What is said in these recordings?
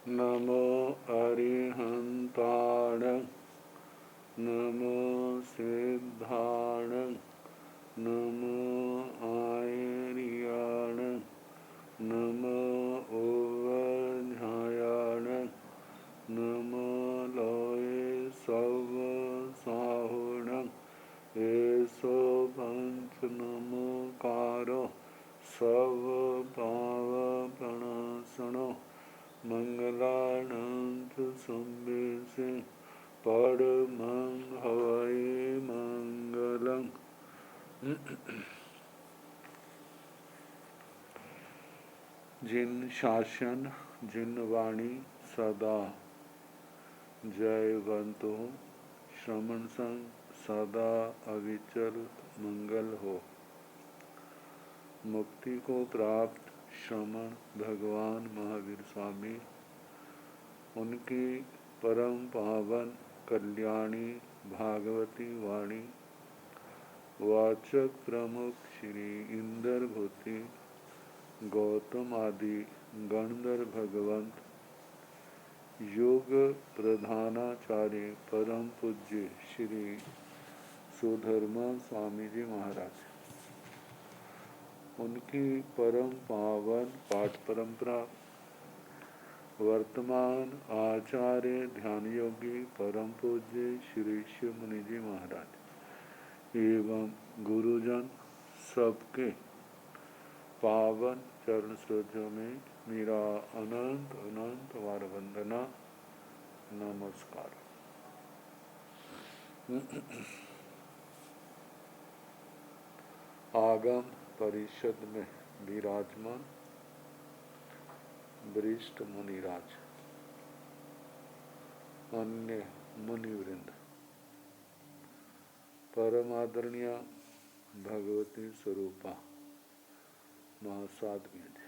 नमो अरिहंताण नमो सिद्धाण नमो आयर्याण नमो ओवध्यायाण नमो लोये सव साहुण एसो पंच नमोकारो सब पाव प्रणासनो मंगलानंत संवेसे परमं हवै मंगलम्। जिन शासन जिन वाणी सदा जयवंत हो, श्रमण संग सदा अविचल मंगल हो। मुक्ति को प्राप्त श्रमण भगवान महावीर स्वामी, उनकी परम पावन कल्याणी भागवती वाणी वाचक प्रमुख श्री इंद्र भूति गौतम आदि गणधर भगवंत योग प्रधानाचार्य परम पूज्य श्री सुधर्मा स्वामी जी महाराज, उनकी परम पावन पाठ परंपरा वर्तमान आचार्य ध्यान योगी परम पूज्य श्री शिव मुनि जी महाराज एवं गुरुजन सबके पावन चरण स्रोतों में मेरा अनंत अनंत वार वंदना नमस्कार। आगम परिषद में विराजमान वरिष्ठ मुनिराज, अन्य मुनिवृंद, परम आदरणीय भगवती स्वरूपा महासाध्वी जी,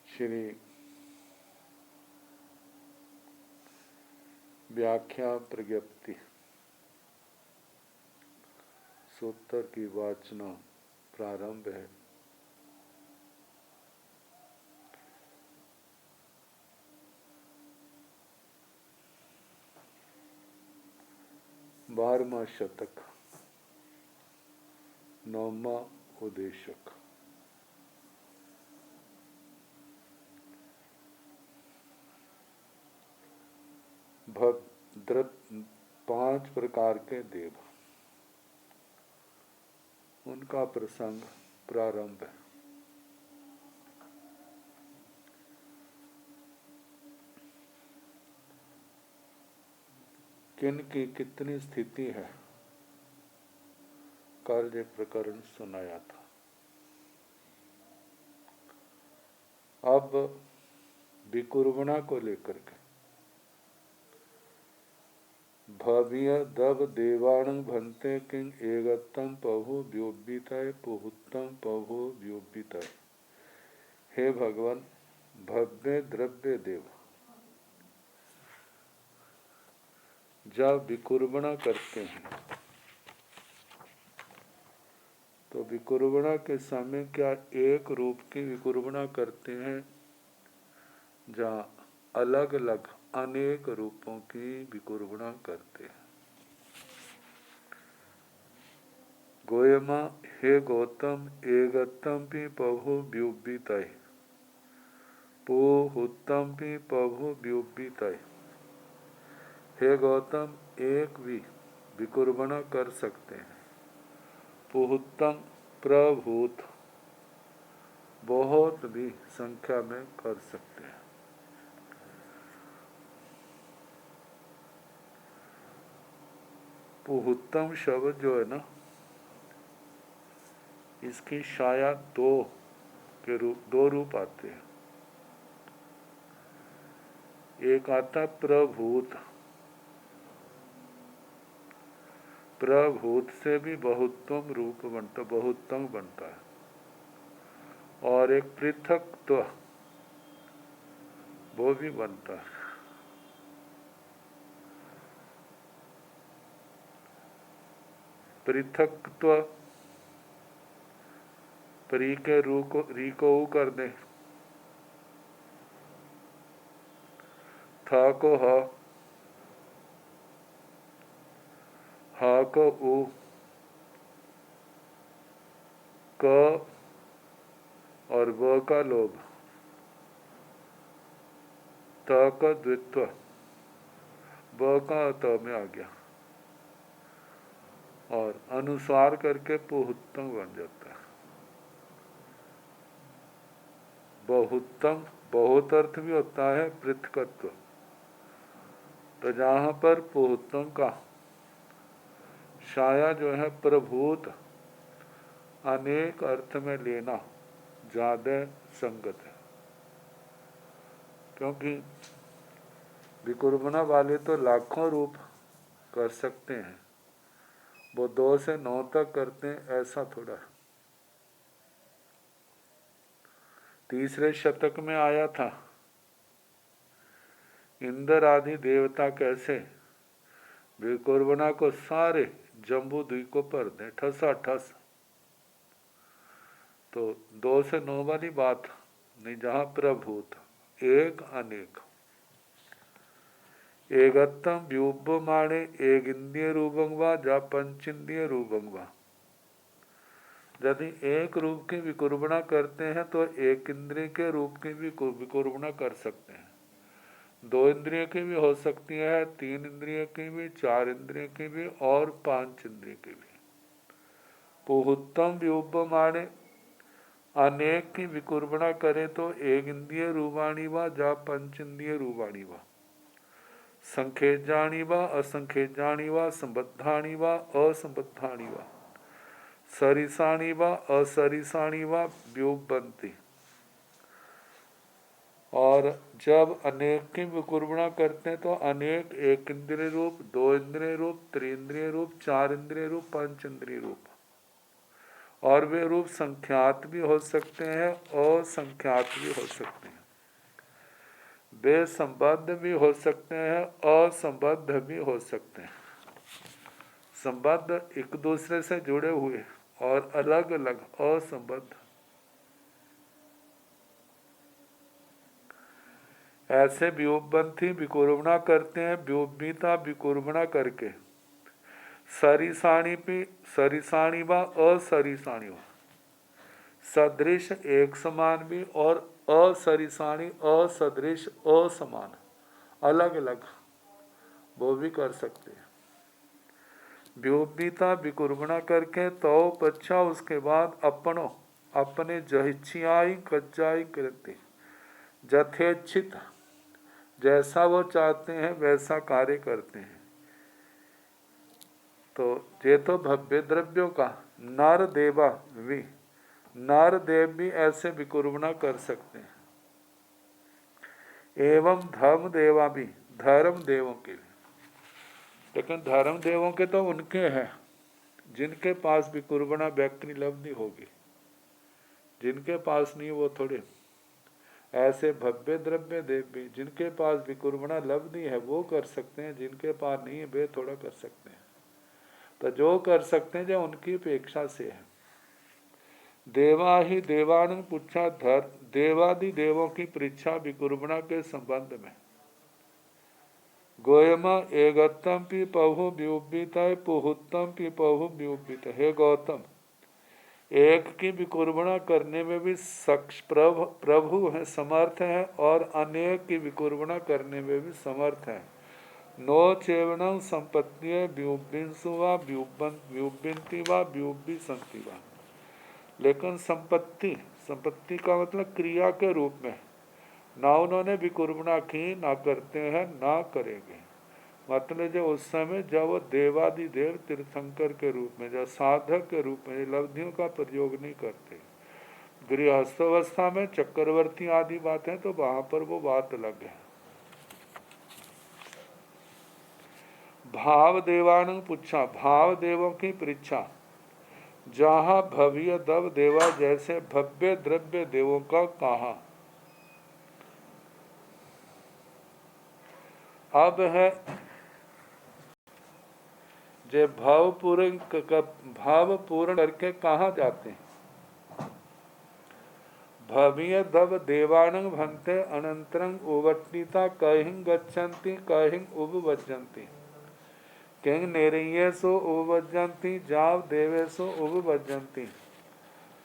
श्री व्याख्या प्रज्ञप्ति सूत्र की वाचना प्रारंभ है। बारहवां शतक, नौवां उद्देशक। भद्र 5 प्रकार के देव, उनका प्रसंग प्रारंभ है। किन की कितनी स्थिति है, कल ये प्रकरण सुनाया था। अब विकुर्वणा को लेकर के भव्य दब देवाण भंते किंग एगतम पहु व्योबितय पुहुत्तम पहु व्योबितय। हे भगवान, भव्य द्रव्य देव जब विकुर्वणा करते हैं तो विकुर्वणा के समय क्या एक रूप की विकुर्वणा करते हैं, जहाँ अलग अलग अनेक रूपों की विकुर्वणा करते हैं। गोयमा हे गौतम एगतम भी पभु व्युबितय पुहुत्तम भी पभु व्युबितय। हे गौतम, एक भी विकुर्वणा कर सकते हैं, पुहुत्तम प्रभूत बहुत भी संख्या में कर सकते हैं। पुहुत्तम शब्द जो है ना, इसकी छाया दो रूप आते हैं। एक आता प्रभूत, प्रभूत से भी बहुत्तम रूप बनता, बहुत्तम बनता है। और एक पृथकत्व तो, वो भी बनता है। पृथकत्व, परी के री को ऊ कर दे, था को हा को ऊ, क और व का लोभ, त का द्वित्व, ब का त में आ गया और अनुसार करके बहुत्तम बन जाता है। बहुत्तम बहुत अर्थ भी होता है पृथकत्व। तो जहाँ पर बहुत्तम का छाया जो है प्रभूत अनेक अर्थ में लेना ज्यादा संगत है, क्योंकि विकुर्बना वाले तो लाखों रूप कर सकते हैं, वो 2 से 9 तक करते हैं, ऐसा थोड़ा है। तीसरे शतक में आया था, इंद्र आदि देवता कैसे विकुर्बना को सारे जम्बू द्वीपों पर दें ठसा ठस। तो 2 से 9 वाली बात नहीं, जहाँ प्रभूत एक अनेक, एकत्तम व्युपमाणे एक इंद्रिय रूपं वा जा पंचेंद्रिय रूपं वा। यदि एक रूप की विकुर्बना करते हैं तो एक इंद्रिय के रूप की भी विकुर्बना कर सकते हैं, 2 इंद्रिय की भी हो सकती है, 3 इंद्रिय की भी, 4 इंद्रिय की भी और 5 इंद्रिय की भी। पुहुत्तम व्युपमाणे अनेक की विकुर्बना करे तो एक इंद्रिय रूपाणी वा जा पंचेंद्रिय रूपाणी वा, संखेजाणी वा असंखेजाणी वा, संबद्धाणी वा असंबद्धाणी वा, सरिसाणी वा असरिसाणी वा व्युपन्ति। और जब अनेक की विकुर्बना करते हैं तो अनेक एक इंद्रिय रूप, 2 इंद्रिय रूप, 3 इंद्रिय रूप, 4 इंद्रिय रूप, 5 इंद्रिय रूप, और वे रूप संख्यात भी हो सकते हैं, असंख्यात भी हो सकते हैं, वे संबद्ध भी हो सकते हैं, असंबद्ध भी हो सकते हैं। संबद्ध एक दूसरे से जुड़े हुए और अलग अलग असंबद्ध। ऐसे व्युपंथी विकुर्बना करते हैं, व्युपमीता विकुर्बना करके सरिसाणी भी, सरिसाणी व असरिसाणी व, सदृश एक समान भी और असरिसाणी असदृश असमान, अलग अलग वो भी कर सकते हैं। व्युपमीता विकुर्बना करके तो पच्छा उसके बाद अपनों अपने जहिच्छियाई कज्जाई करते, जथेच्छित जैसा वो चाहते हैं वैसा कार्य करते हैं। तो ये तो भव्य द्रव्यों का, नर देवा भी, नर देव भी ऐसे विकुर्बना कर सकते हैं, एवं धर्म देवा भी, धर्म देवों के भी। लेकिन धर्म देवों के तो उनके हैं जिनके पास विकुर्बना व्यक्ति लब्धि होगी, जिनके पास नहीं वो थोड़े। ऐसे भव्य द्रव्य देव भी जिनके पास विकुर्बना लब्धि है वो कर सकते हैं, जिनके पास नहीं है वे थोड़ा कर सकते हैं। तो जो कर सकते हैं जो उनकी अपेक्षा से है। देवा ही देवान पूछा धर, देवादि देवों की परीक्षा विकुर्बना के संबंध में। गोयमा एकत्तम पी पहु व्युपित पुहुत्तम पी पहु व्युपित। हे गौतम, एक की विकुर्बना करने में भी प्रभु है, समर्थ है, और अनेक की विकुर्बना करने में भी समर्थ है। नो चेवणम संपत्ति व्युपिंसु वा व्युपिंति वा व्युपि संति वा। लेकिन संपत्ति का मतलब क्रिया के रूप में ना उन्होंने विकुर्बना की, ना करते हैं, ना करेंगे। मतलब जो उस समय जब वो देवादिदेव तीर्थंकर के रूप में, जब साधक के रूप में लब्धियों का प्रयोग नहीं करते, गृहस्थावस्था में चक्रवर्ती आदि बातें तो वहां पर वो बात अलग है। भाव देवान पूछा, भाव देवों की परीक्षा, जहाँ भव्य दव देवा जैसे भव्य द्रव्य देवों का कहा। अब है जे भाव पूर्ण करके कहाँ जाते हैं? भवीय दब देवानं भन्ते अनंतरं उवट्टिता कहिं गच्छन्ति कहिं उपवज्जन्ति किंग नेरियेषु उपवज्जन्ति जाव देवेषु उपवज्जन्ति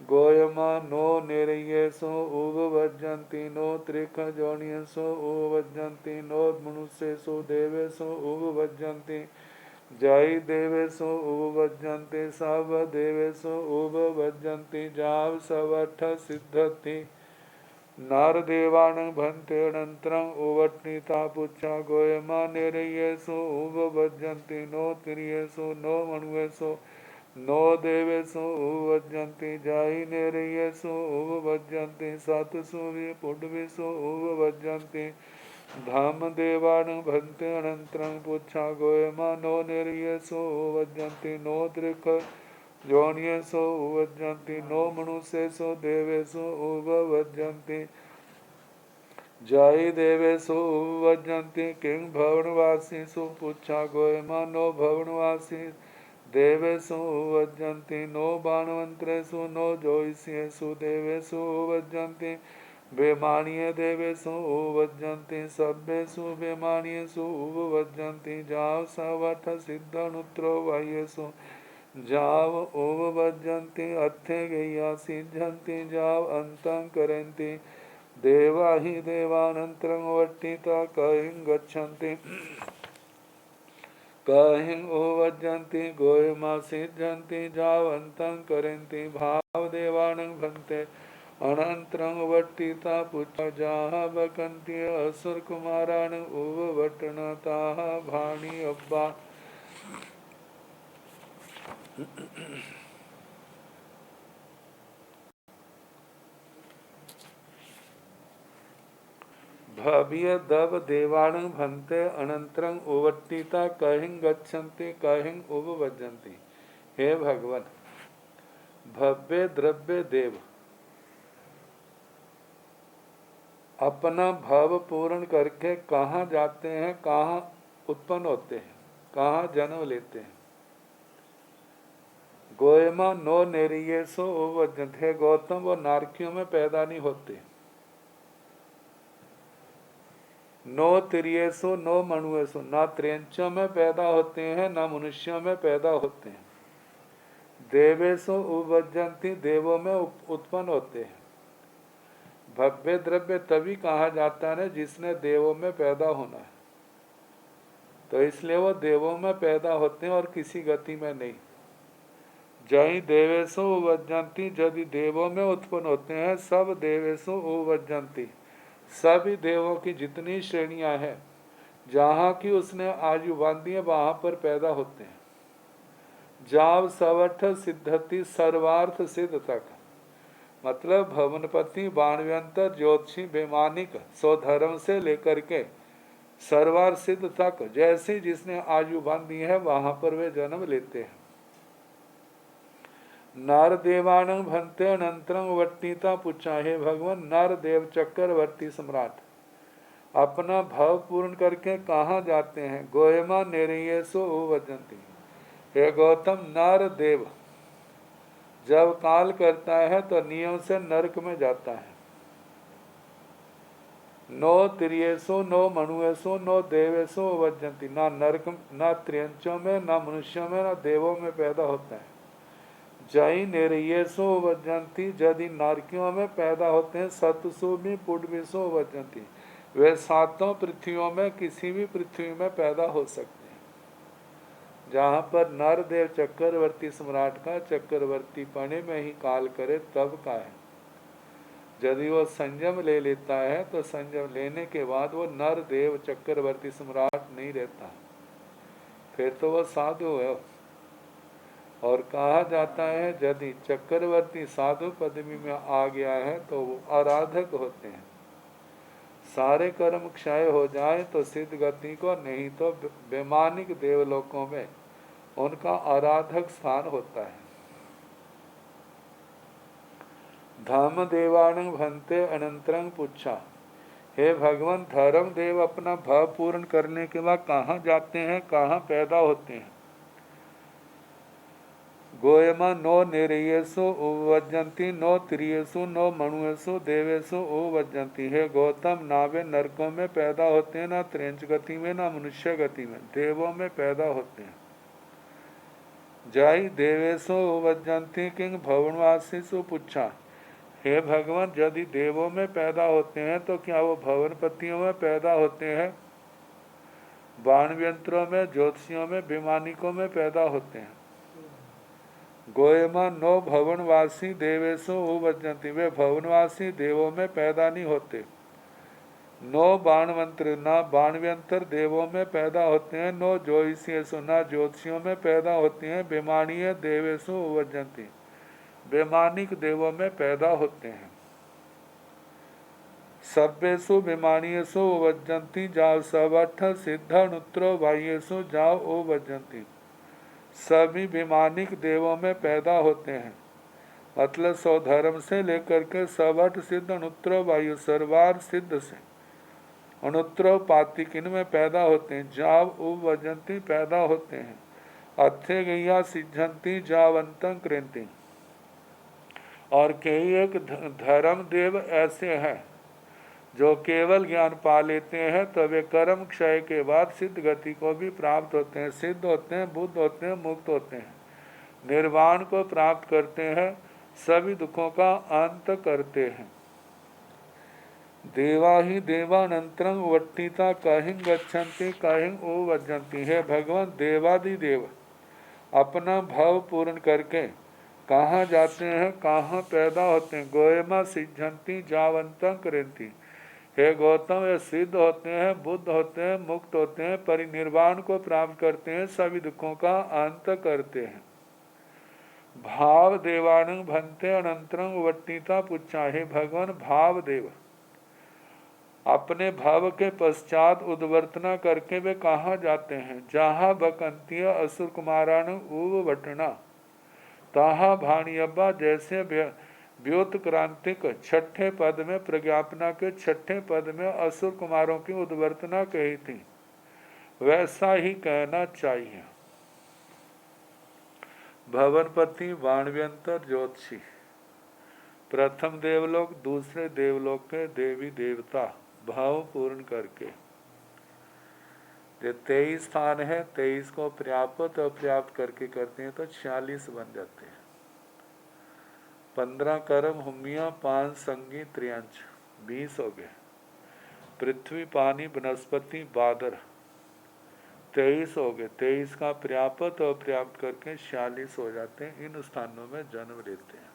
गोयमा नो नेरियेषु उपवज्जन्ति नो त्रिख जोनियेषु उपवज्जन्ति नो मनुष्येषु देवेषु उपवज्जन्ति जय देवेषु उपवज्जन्ति सब देवेषु उपवज्जन्ति जाव सवठ सिद्धति नार देवानं भन्ते अनंतरं उवट्टिता पुच्छा गोयमा नेरियेषु उपवज्जन्ति नो तिर्येषु नो मनुयेषु नो देवेषु उपवज्जन्ति जाहि नेरियेषु उपवज्जन्ति सतसु पुड्वेषु उपवज्जन्ति धाम देवानं भन्ते अनंतरं पुच्छा गोयमा नो नेरियेषु उपवज्जन्ति नो त्रिख जोनियेषु उपवज्जन्ति नो मनुष्येषु देवेषु उपवज्जन्ति जय देवेषु उपवज्जन्ति किं भवनवासीषु पुच्छा गोयमा नो भवनवासी देवेषु उपवज्जन्ति नो बाणवन्त्रेषु नो ज्योतिष्येषु देवेषु उपवज्जन्ति बेमानीय देवेषु उपवज्जन्ति सभ्येषु बेमानीयेषु उपवज्जन्ति जाव सवठ सिद्धनुत्रो बाह्येषु जाव उपवज्जन्ति अर्थे गया सिद्ध्यन्ति जाव अन्तं करन्ति देवा हि देवानन्तरं वट्टिता कहिं गच्छन्ति कहिं उपवज्जन्ति गोयमा सिद्ध्यन्ति जावन्तं करन्ति भाव देवानं भन्ते अनन्तरं वट्टिता पुच्छा जाः बकन्ति असुर कुमारान् उपवट्टनताः भाणि अब्बा भव्य दव देवानं भन्ते अनंतरं उवट्टिता कहिं गच्छन्ति कहिं उपवज्जन्ति। हे भगवान, भव्य द्रव्य देव अपना भाव पूर्ण करके कहाँ जाते हैं, कहाँ उत्पन्न होते हैं, कहाँ जन्म लेते हैं। गोयमा नो नेरियेषु उपवज्जन्ति। हे गौतम, वो नारकियों में पैदा नहीं होते। नो तिर्येषु नो मनुयेषु, ना त्रियंचों में पैदा होते हैं ना मनुष्यों में पैदा होते हैं। देवेषु उपवज्जन्ति, देवों में उत्पन्न होते हैं। भव्य द्रव्य तभी कहा जाता है जिसने देवों में पैदा होना है, तो इसलिए वो देवों में पैदा होते हैं और किसी गति में नहीं। जय देवेषु उपवज्जन्ति, यदि देवों में उत्पन्न होते हैं, सब देवेषु उपवज्जन्ति, सभी देवों की जितनी श्रेणियां हैं, जहाँ की उसने आयु बांधी है वहाँ पर पैदा होते हैं। जाव सवठ सिद्धति, सर्वार्थ सिद्ध तक, मतलब भवनपति, बाणव्यंतर, ज्योतिषी, वैमानिक, स्वधर्म से लेकर के सर्वार्थ सिद्ध तक, जैसे जिसने आयु बांधी है वहाँ पर वे जन्म लेते हैं। नर देवानं भन्ते अनंतरं वट्टिता पुच्छा। हे भगवान, नर देव चक्रवर्ती सम्राट अपना भाव पूर्ण करके कहाँ जाते हैं। गोयमा नेरियेषु उपवज्जन्ति। हे गौतम, नर देव जब काल करता है तो नियम से नरक में जाता है। नो तिर्येषु नो मनुयेषु नो देवेषु उपवज्जन्ति। ना नरक, ना त्रियंचों में, ना मनुष्यों में, ना देवों में पैदा होता है। जय नेरियेषु उपवज्जन्ति, यदि नारकियों में पैदा होते हैं। सतसु भी पुड्वेषु उपवज्जन्ति, वे सातों पृथ्वियों में किसी भी पृथ्वी में पैदा हो सकते हैं। जहाँ पर नर देव चक्रवर्ती सम्राट का चक्रवर्ती पने में ही काल करे तब का है। यदि वो संयम ले लेता है तो संयम लेने के बाद वो नर देव चक्रवर्ती सम्राट नहीं रहता, फिर तो वो साधु है। और कहा जाता है यदि चक्रवर्ती साधु पदवी में आ गया है तो वो आराधक होते हैं। सारे कर्म क्षय हो जाए तो सिद्ध गति को, नहीं तो वैमानिक देवलोकों में उनका आराधक स्थान होता है। धर्म देवानं भन्ते अनंतरं पुच्छा। हे भगवान, धर्म देव अपना भाव पूर्ण करने के बाद कहाँ जाते हैं, कहाँ पैदा होते हैं। गोयमा नो निरयेषु उपवज्जन्ति नो त्रियेषु नो मणुएषु देवेषु उपवज्जन्ति। हे गौतम, ना वे नरकों में पैदा होते हैं, ना त्रेंच गति में, ना मनुष्य गति में, देवों में पैदा होते हैं। जाई देवेशो उपवज्जन्ति किंग भवनवासीसु पुच्छा। हे भगवान, यदि देवों में पैदा होते हैं तो क्या वो भवनपतियों में पैदा होते हैं? बाणव्यंत्रों में, ज्योतिषियों में, विमानिकों में पैदा होते हैं। गोयमा नो भवनवासी देवेशो उपवज्जन्ति। वे भवनवासी देवों में पैदा नहीं होते। नो बाणवंत्र, ना बाणव्यंतर देवों में पैदा होते हैं। नो ज्योतिषेषु, ना ज्योतिषियों में पैदा होते हैं। विमानीय देवेशु उपवज्जन्ति। वैमानिक देवों में पैदा होते हैं। सभ्येषु विमानीयेषु उपवज्जन्ति। जाव सवठ सिद्ध नुत्रो बाह्येषु जाव उपवज्जन्ति। सभी विमानिक देवों में पैदा होते हैं। मतलब स्वधर्म से लेकर के सवठ सिद्ध अनुत्रो वायु सर्वार सिद्ध से अनुत्रो पातिक इनमें पैदा होते हैं। जाव उपवज्जन्ति पैदा होते हैं। अथे गैया सिद्धंति जावंतं कृंति। और कई एक धर्म देव ऐसे हैं जो केवल ज्ञान पा लेते हैं तो वे कर्म क्षय के बाद सिद्ध गति को भी प्राप्त होते हैं, सिद्ध होते हैं, बुद्ध होते हैं, मुक्त होते हैं, निर्वाण को प्राप्त करते हैं, सभी दुखों का अंत करते हैं। देवा ही देवानंतरं वट्टिता कहिं गच्छन्ति कहिं उपवज्जन्ति। है भगवान, देवादिदेव अपना भाव पूर्ण करके कहाँ जाते हैं, कहाँ पैदा होते हैं? गोयमा सिद्धंति जावंतं कृंति। हे गौतम, वे सिद्ध होते हैं, बुद्ध होते हैं, मुक्त होते हैं, परिनिर्वाण को प्राप्त करते हैं, सभी दुखों का अंत करते हैं। भाव देवानं भन्ते अनंतरं वट्टिता पुच्छा। हे भगवान, भाव देव अपने भाव के पश्चात उद्वर्तना करके वे कहाँ जाते हैं? जहाँ बकंतीय असुर कुमारान उपवटना ताहा भाणियब्बा। जैसे व्युत क्रांतिक छठे पद में प्रज्ञापना के छठे पद में असुर कुमारों की उद्वर्तना कही थी, वैसा ही कहना चाहिए। भवनपति, बाणव्यंतर, ज्योतिषी, प्रथम देवलोक, दूसरे देवलोक के देवी देवता भाव पूर्ण करके जो 23 स्थान है, 23 को पर्याप्त और पर्याप्त करके करते हैं तो 46 बन जाते हैं। 15 कर्म हुमिया, 5 संगी त्रियंच, 20 हो गए। पृथ्वी, पानी, वनस्पति, बादर, 23 हो गए। 23 का पर्याप्त और पर्याप्त करके 46 हो जाते हैं। इन स्थानों में जन्म लेते हैं।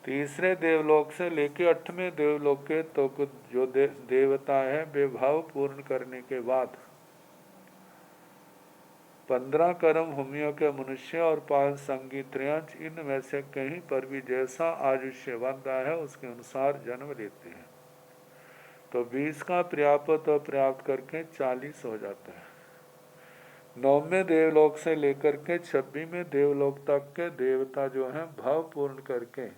तीसरे देवलोक से लेके 8वें देवलोक के तो जो देवता है वे भाव पूर्ण करने के बाद 15 कर्म भूमियों के मनुष्य और 5 संगी त्रियंच, इनमें से कहीं पर भी जैसा आयुष्य बनता है उसके अनुसार जन्म लेते हैं। तो 20 का पर्याप्त और पर्याप्त करके 40 हो जाता है। 9वें देवलोक से लेकर के 26वें देवलोक तक के देवता जो हैं भाव पूर्ण करके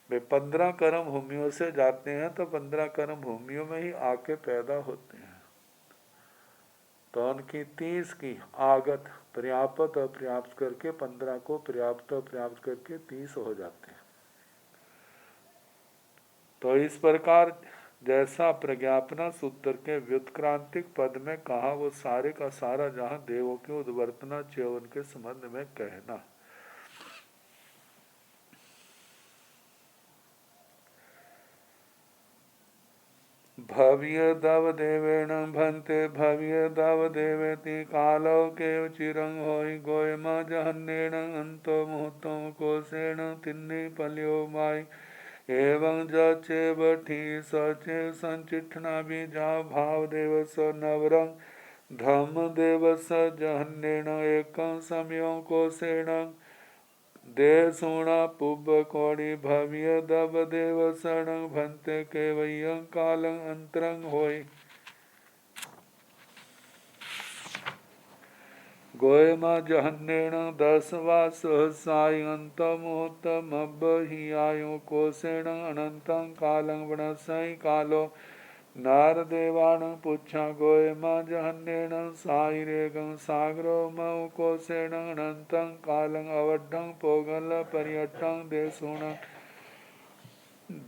वे 15 कर्म भूमियों से जाते हैं तो 15 कर्म भूमियों में ही आके पैदा होते हैं। तो उनकी 30 की आगत पर्याप्त और पर्याप्त करके 15 को पर्याप्त और पर्याप्त करके 30 हो जाते हैं। तो इस प्रकार जैसा प्रज्ञापना सूत्र के व्युत्क्रांतिक पद में कहा, वो सारे का सारा जहाँ देवों की उद्वर्तना च्यवन के संबंध में कहना। भव्य दव देवेण भन्ते भव्य दव देवेति कालो केव चिरं होई गोयमा जहन्नेण अंतो मुहूर्तो कोशेण तिन्नी पल्यो माई एवं जचे बठी सचे संचिठना भी जा भाव देव स नवरं धम देव स जहन्नेण एकं समयों कोशेण देशूणा पुब कौड़ी भव्य दब देव शरण भन्ते केवयं कालं अंतरंग होय गोयमा जहन्नेण 10 वा सहसाय अंतमुहूर्तमब्ब हि आयु कोशेण अनंतं कालं वनसै कालो नार देवाण पुच्छा गोय मा जहन्नेण साहिरेगं सागरो मऊ कोसेण अनंतं कालं अवड्ढं पोगल पर्यटं देशुणं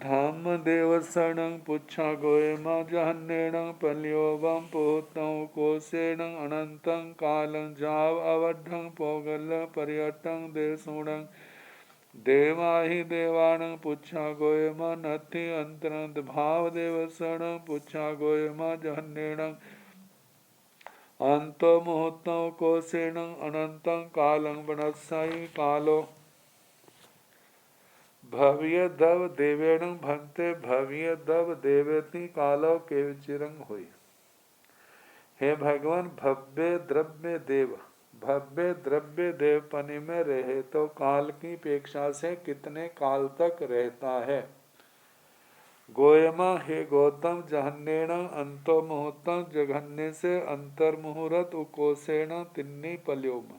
धाम देवसरणं पुच्छा गोय मा जहन्नेण पल्योवं पुहुतं कोसेण अनंतं कालं जाव अवड्ढं पोगल पर्यटं देशुणं देवाहि देवाण पुच्छा गोय मा नथि अंतरंत भाव देवसण पुच्छा गोय मा जहन्नेण अंतो मुहूर्तं कोसेण अनंतं कालं बनस्साई कालो भव्य दव देवेण भंते भव्य दव देवेति कालो केवचिरंग हुई। हे भगवान भव्य द्रव्य देव भव्य द्रव्य देवपनि में रहे तो काल की अपेक्षा से कितने काल तक रहता है। गोयमा हे गौतम जहन्नेण अंतो मुहूर्तम जघन्य से अंतर मुहूर्त उकोसेण तिन्नी पल्योम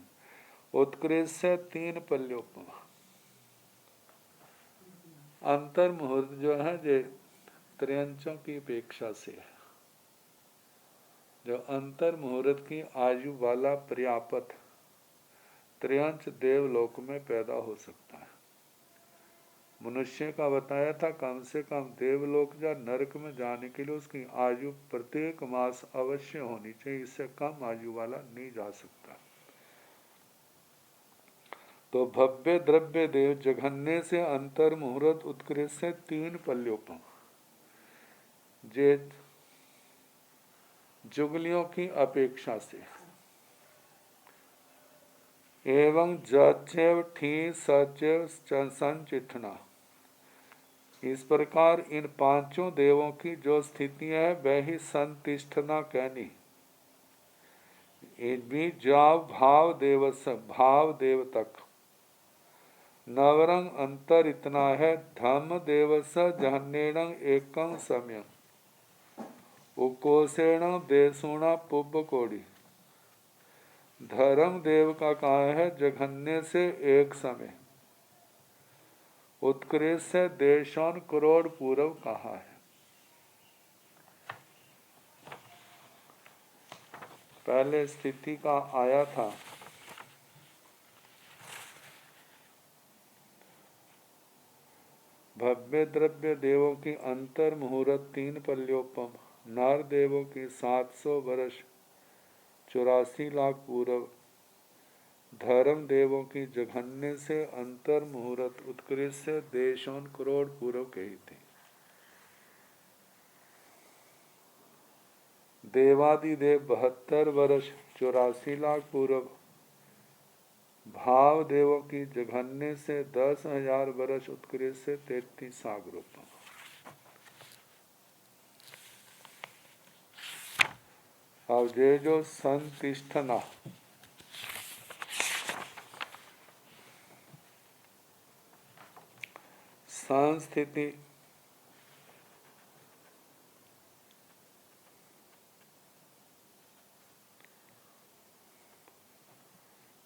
उत्कृष्ट से 3 पल्योम। अंतर मुहूर्त जो है जो त्रयंचों की अपेक्षा से है। जो अंतर मुहूर्त की आयु वाला पर्याप्त त्रयंच देवलोक में पैदा हो सकता है। मनुष्य का बताया था कम से कम देवलोक या नरक में जाने के लिए उसकी आयु प्रत्येक मास अवश्य होनी चाहिए, इससे कम आयु वाला नहीं जा सकता। तो भव्य द्रव्य देव जघन्य से अंतर मुहूर्त उत्कृष्ट से 3 पल्योपम जे जुगलियों की अपेक्षा से एवं जैव ठी सचैव संचिठना। इस प्रकार इन 5 देवों की जो स्थितियां है वह ही संतिष्ठना कहनी। भी जाव भाव देव तक नवरंग अंतर इतना है। धम देवस जहन्नेणं एकं समय उकोसेण देशुणा पुब्ब कोड़ी। धर्म देव का कहा है जघन्य से 1 समय उत्कृष्ट से देशों करोड़ पूर्व कहा है। पहले स्थिति का आया था भव्य द्रव्य देवों की अंतर मुहूर्त 3 पल्योपम, नार देवों की 700 वर्ष 84 लाख पूर्व, धर्म देवों की जघन्य से अंतर मुहूर्त उत्कृष्ट से देशों करोड़ पूर्व कही थी। देवादिदेव 72 वर्ष 84 लाख पूर्व, भाव देवों की जघन्य से 10,000 वर्ष उत्कृष्ट से 33 सागरों। अब ये जो संतिष्ठना संस्थिति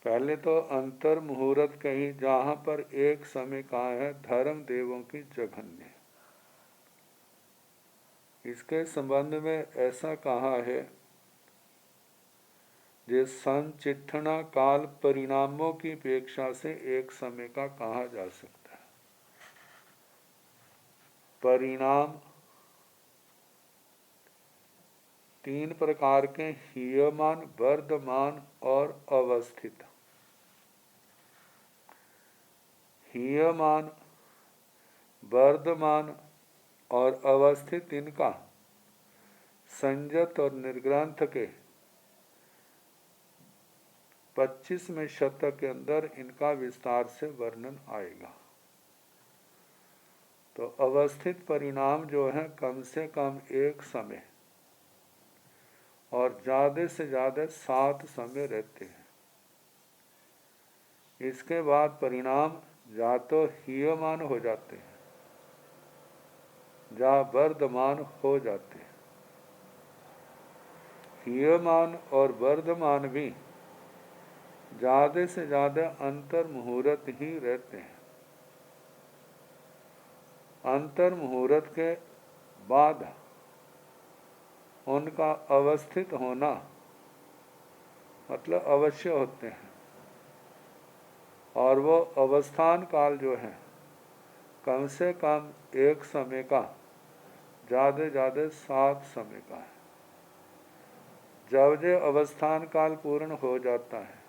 पहले तो अंतर मुहूर्त कहीं जहां पर एक समय कहा है धर्म देवों की जघन्य। इसके संबंध में ऐसा कहा है जे संचिठना काल परिणामों की अपेक्षा से एक समय का कहा जा सकता है। परिणाम 3 प्रकार के हीयमान, वर्धमान और अवस्थित। हीयमान, वर्धमान और अवस्थित इनका संयत और निर्ग्रंथ के 25वें शतक के अंदर इनका विस्तार से वर्णन आएगा। तो अवस्थित परिणाम जो है कम से कम एक समय और ज़्यादा से ज़्यादा 7 समय रहते हैं। इसके बाद परिणाम या तो हीयमान हो जाते हैं या वर्धमान हो जाते हैं। हीयमान और वर्धमान भी ज़्यादा से ज़्यादा अंतर मुहूर्त ही रहते हैं। अंतर मुहूर्त के बाद उनका अवस्थित होना मतलब अवश्य होते हैं, और वो अवस्थान काल जो है कम से कम एक समय का, ज़्यादा ज़्यादा 7 समय का है। जब ये अवस्थान काल पूर्ण हो जाता है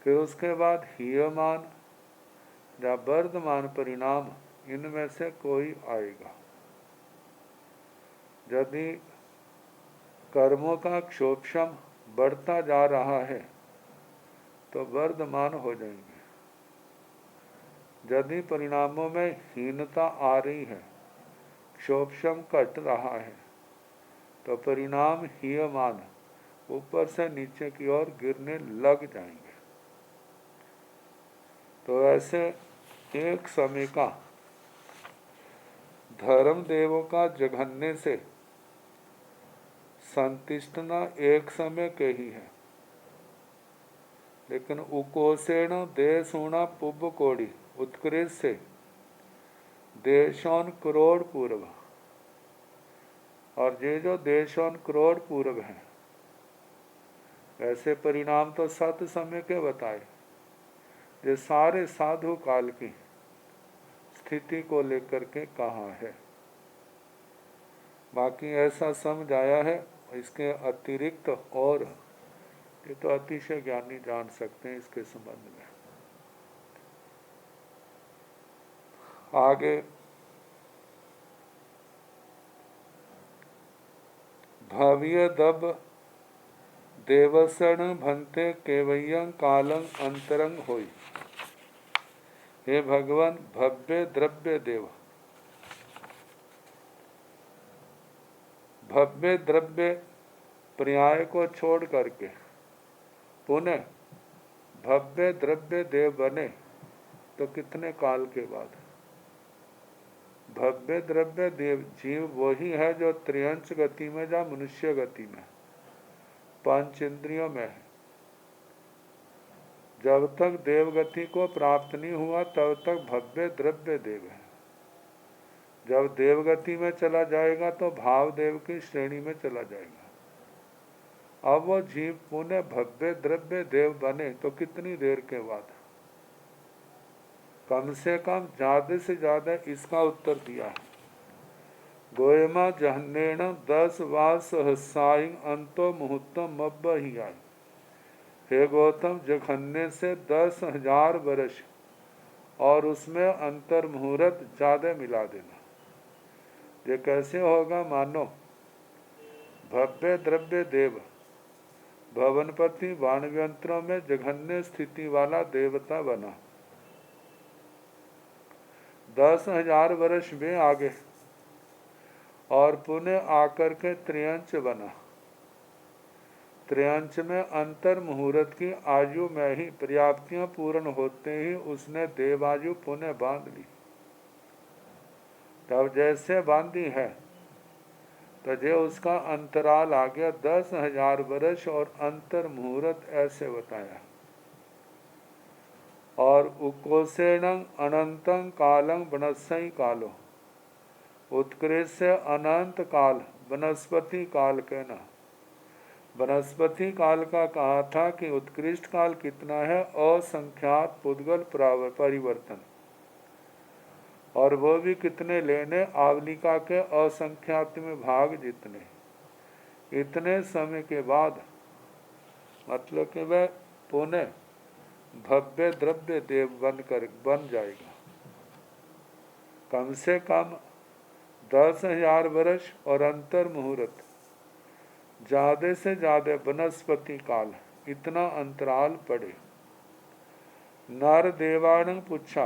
फिर उसके बाद हीयमान या वर्तमान परिणाम इनमें से कोई आएगा। यदि कर्मों का क्षोभम बढ़ता जा रहा है तो वर्धमान हो जाएंगे। यदि परिणामों में हीनता आ रही है, क्षोभम घट रहा है, तो परिणाम हीयमान ऊपर से नीचे की ओर गिरने लग जाएंगे। तो ऐसे एक समय का धर्म देवों का जघन्य से संतिष्ठना एक समय के ही है, लेकिन उकोसेण देशूणा पुब कोड़ी उत्कृष्ट से देशोन करोड़ पूर्व, और ये जो देशोन करोड़ पूर्व हैं ऐसे परिणाम तो 7 समय के बताए। ये सारे साधु काल की स्थिति को लेकर के कहा है। बाकी ऐसा समझ आया है, इसके अतिरिक्त और ये तो अतिशय ज्ञानी जान सकते हैं इसके संबंध में। आगे भव्य दब देवसण भंते केवयं कालं अंतरंग होई। हे भगवान भव्य द्रव्य देव, भव्य द्रव्य पर्याय को छोड़ करके पुनः भव्य द्रव्य देव बने तो कितने काल के बाद? भव्य द्रव्य देव जीव वही है जो त्रियंश गति में या मनुष्य गति में पंच इंद्रियों में है। जब तक देवगति को प्राप्त नहीं हुआ तब तक भव्य द्रव्य देव है। जब देवगति में चला जाएगा तो भाव देव की श्रेणी में चला जाएगा। अब वो जीव पुनः भव्य द्रव्य देव बने तो कितनी देर के बाद? कम से कम ज्यादा से ज्यादा इसका उत्तर दिया है। गोयमा जहन्नेण 10 वा सहसाई अंतो मुहूर्तम मब्ब ही आई। हे गौतम, जघन्य से 10,000 वर्ष और उसमें अंतर मुहूर्त ज्यादा मिला देना। ये कैसे होगा? मानो भव्य द्रव्य देव भवनपति वाणव्यंत्रों में जघन्य स्थिति वाला देवता बना, 10,000 वर्ष में आगे और पुनः आकर के त्रियंच बना। त्रियंच में अंतर मुहूर्त की आयु में ही पर्याप्तियां पूर्ण होते ही उसने देवायु पुनः बांध ली। तब जैसे बांधी है तो जो उसका अंतराल आ गया 10,000 वर्ष और अंतर मुहूर्त ऐसे बताया। और उकोसेण अनंतं कालं वनस्सई कालो, उत्कृष्ट अनंत काल वनस्पति काल कहना। वनस्पति काल का कहा था कि उत्कृष्ट काल कितना है? असंख्यात पुद्गल परिवर्तन, और वो भी कितने लेने? आवलिका के असंख्यात में भाग जितने। इतने समय के बाद मतलब कि वह पुनः भव्य द्रव्य देव बन जाएगा। कम से कम 10,000 वर्ष और अंतर मुहूर्त, ज्यादा से ज्यादा वनस्पति काल, इतना अंतराल पड़े। नर देवान पूछा,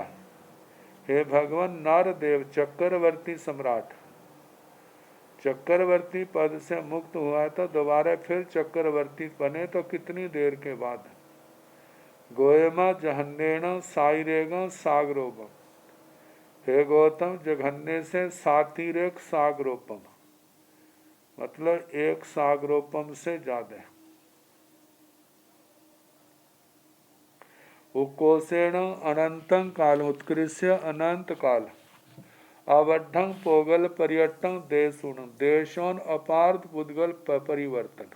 हे भगवान, नर देव चक्रवर्ती सम्राट चक्रवर्ती पद से मुक्त हुआ तो दोबारा फिर चक्रवर्ती बने तो कितनी देर के बाद? गोयमा जहन्नेण साइरेगा सागरोपम। हे गौतम, जघन्य से सातिरेक सागरोपम, मतलब 1 सागरोपम से ज्यादा। उकोसेण अनंतं काल, उत्कृष्य अनंत काल, अवढं पोगल पर्यटन देशुण देशोन अपार्थ पुद्गल परिवर्तन।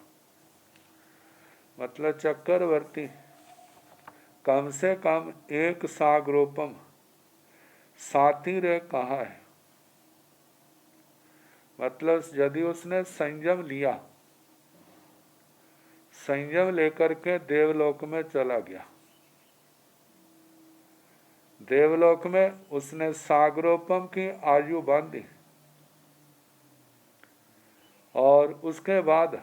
मतलब चक्रवर्ती कम से कम एक सागरोपम साथी रे कहा है। मतलब यदि उसने संयम लिया, संयम लेकर के देवलोक में चला गया, देवलोक में उसने सागरोपम की आयु बांधी और उसके बाद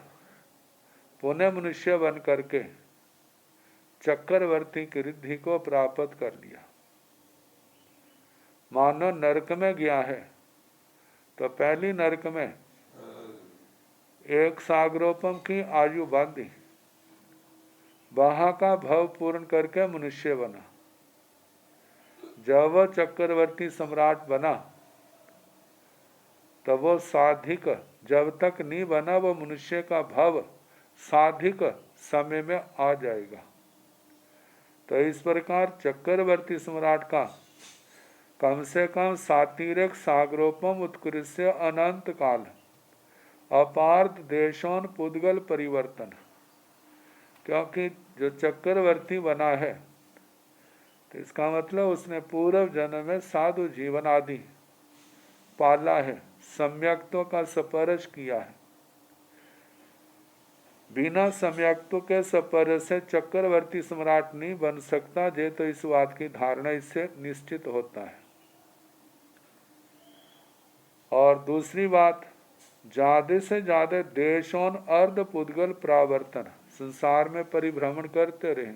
पुनः मनुष्य बन करके चक्रवर्ती की रिद्धि को प्राप्त कर लिया। मानो नरक में गया है तो पहली नरक में एक सागरोपम की आयु बांधी, वहां का भव पूर्ण करके मनुष्य बना। जब वह चक्रवर्ती सम्राट बना तब वो साधिक जब तक नहीं बना वो मनुष्य का भव साधिक समय में आ जाएगा। तो इस प्रकार चक्रवर्ती सम्राट का कम से कम सातिरिक सागरोपम उत्कृष्ट अनंत काल अपार्थ देशों पुद्गल परिवर्तन। क्योंकि जो चक्रवर्ती बना है तो इसका मतलब उसने पूर्व जन्म में साधु जीवन आदि पाला है, सम्यक्तों का स्पर्श किया है। बिना सम्यक्तों के स्पर्श से चक्रवर्ती सम्राट नहीं बन सकता। जे तो इस बात की धारणा इससे निश्चित होता है। और दूसरी बात, ज्यादा से ज्यादा देशों अर्ध पुद्गल प्रावर्तन, संसार में परिभ्रमण करते रहे।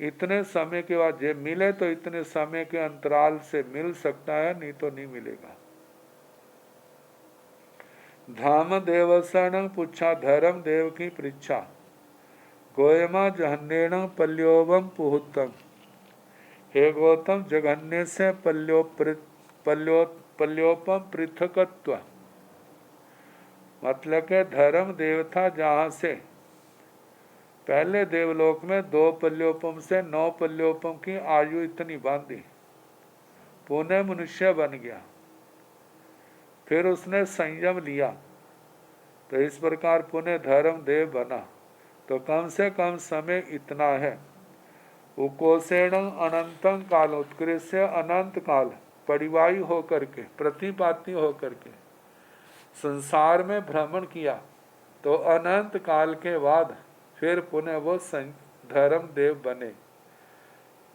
इतने समय के बाद जे मिले तो इतने समय के अंतराल से मिल सकता है, नहीं तो नहीं मिलेगा। धाम देवसन पुच्छा धर्म देव की परीक्षा गोयमा जहन्नेण पल्योवम पुहुतम। हे गौतम, जघन्य से पल्योपम पृथकत्व, मतलब के धर्म देव था जहां से पहले देवलोक में 2 पल्योपम से 9 पल्योपम की आयु इतनी बांधी, पुनः मनुष्य बन गया। फिर उसने संयम लिया तो इस प्रकार पुनः धर्म देव बना। तो कम से कम समय इतना है। उकोसेण अनंतम काल उत्कृष्ट अनंत काल परिवाही होकर के प्रतिपाती होकर के संसार में भ्रमण किया। तो अनंत काल के बाद फिर पुनः वो धर्म देव बने।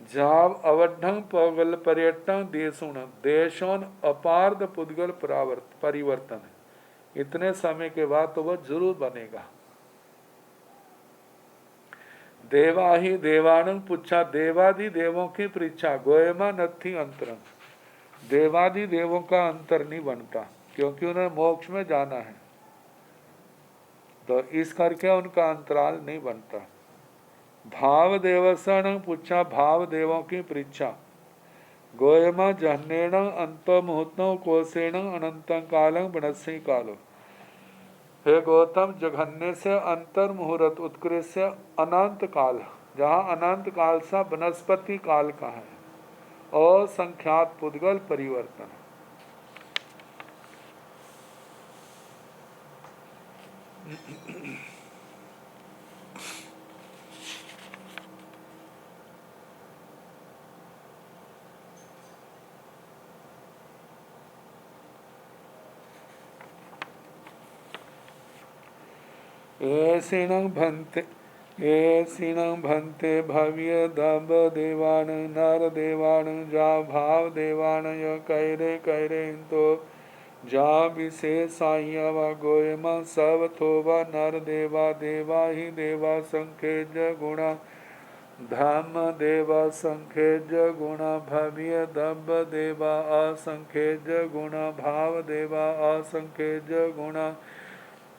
जाव अवढं पौगल पर्यटन देशुण देशों अपार्ध पुद्गल परिवर्तन। इतने समय के बाद तो वह जरूर बनेगा। देवा ही देवानं पूछा, देवादि देवों की परीक्षा गोयमा नथी अंतरम। देवादि देवों का अंतर नहीं बनता क्योंकि उन्हें मोक्ष में जाना है, तो इस करके उनका अंतराल नहीं बनता। भाव देवसन पूछा, भाव देवों की परीक्षा गोयमा जहन्नेण अंत मुहूर्तों कोसेण अनंतं कालं बनस्य कालो। हे गौतम, जघन्य से अंतर मुहूर्त उत्कृष्ट अनंत काल, जहाँ अनंत काल सा वनस्पति काल का है, और संख्यात पुद्गल परिवर्तन। ऐसिणं भन्ते भव्य दब देवान नर देवान जा भाव देवान य कैरे कैरे तो जा विशेषायव गोयम सब थोवा नर देवा देवा ही देवा संखेज गुणा धाम देवा संखेज गुणा भव्य दब देवा असंखेज गुणा भाव देवा असंखेज गुणा।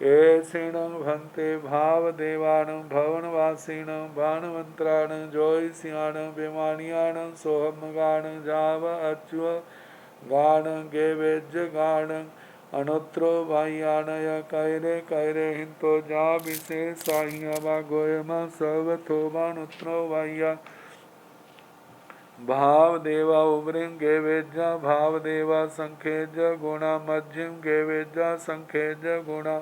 ऐसिणं भन्ते भाव देवानं भवनवासिनं बाणमन्त्राणं ज्योतिष्याणं विमानियाणं सोहमगाणं जाव अच्युव गाणं गेवेज्य गाणं अनुत्रो वाह्यानय कैरे कैरे हिंतो जा विशेषाह्यवा गोयम सवथो बानुत्रो वाह्या भाव देवा उमृंगे वेजा भाव देवा संखेज गुणा मध्यम गे वेजा संखेज गुणा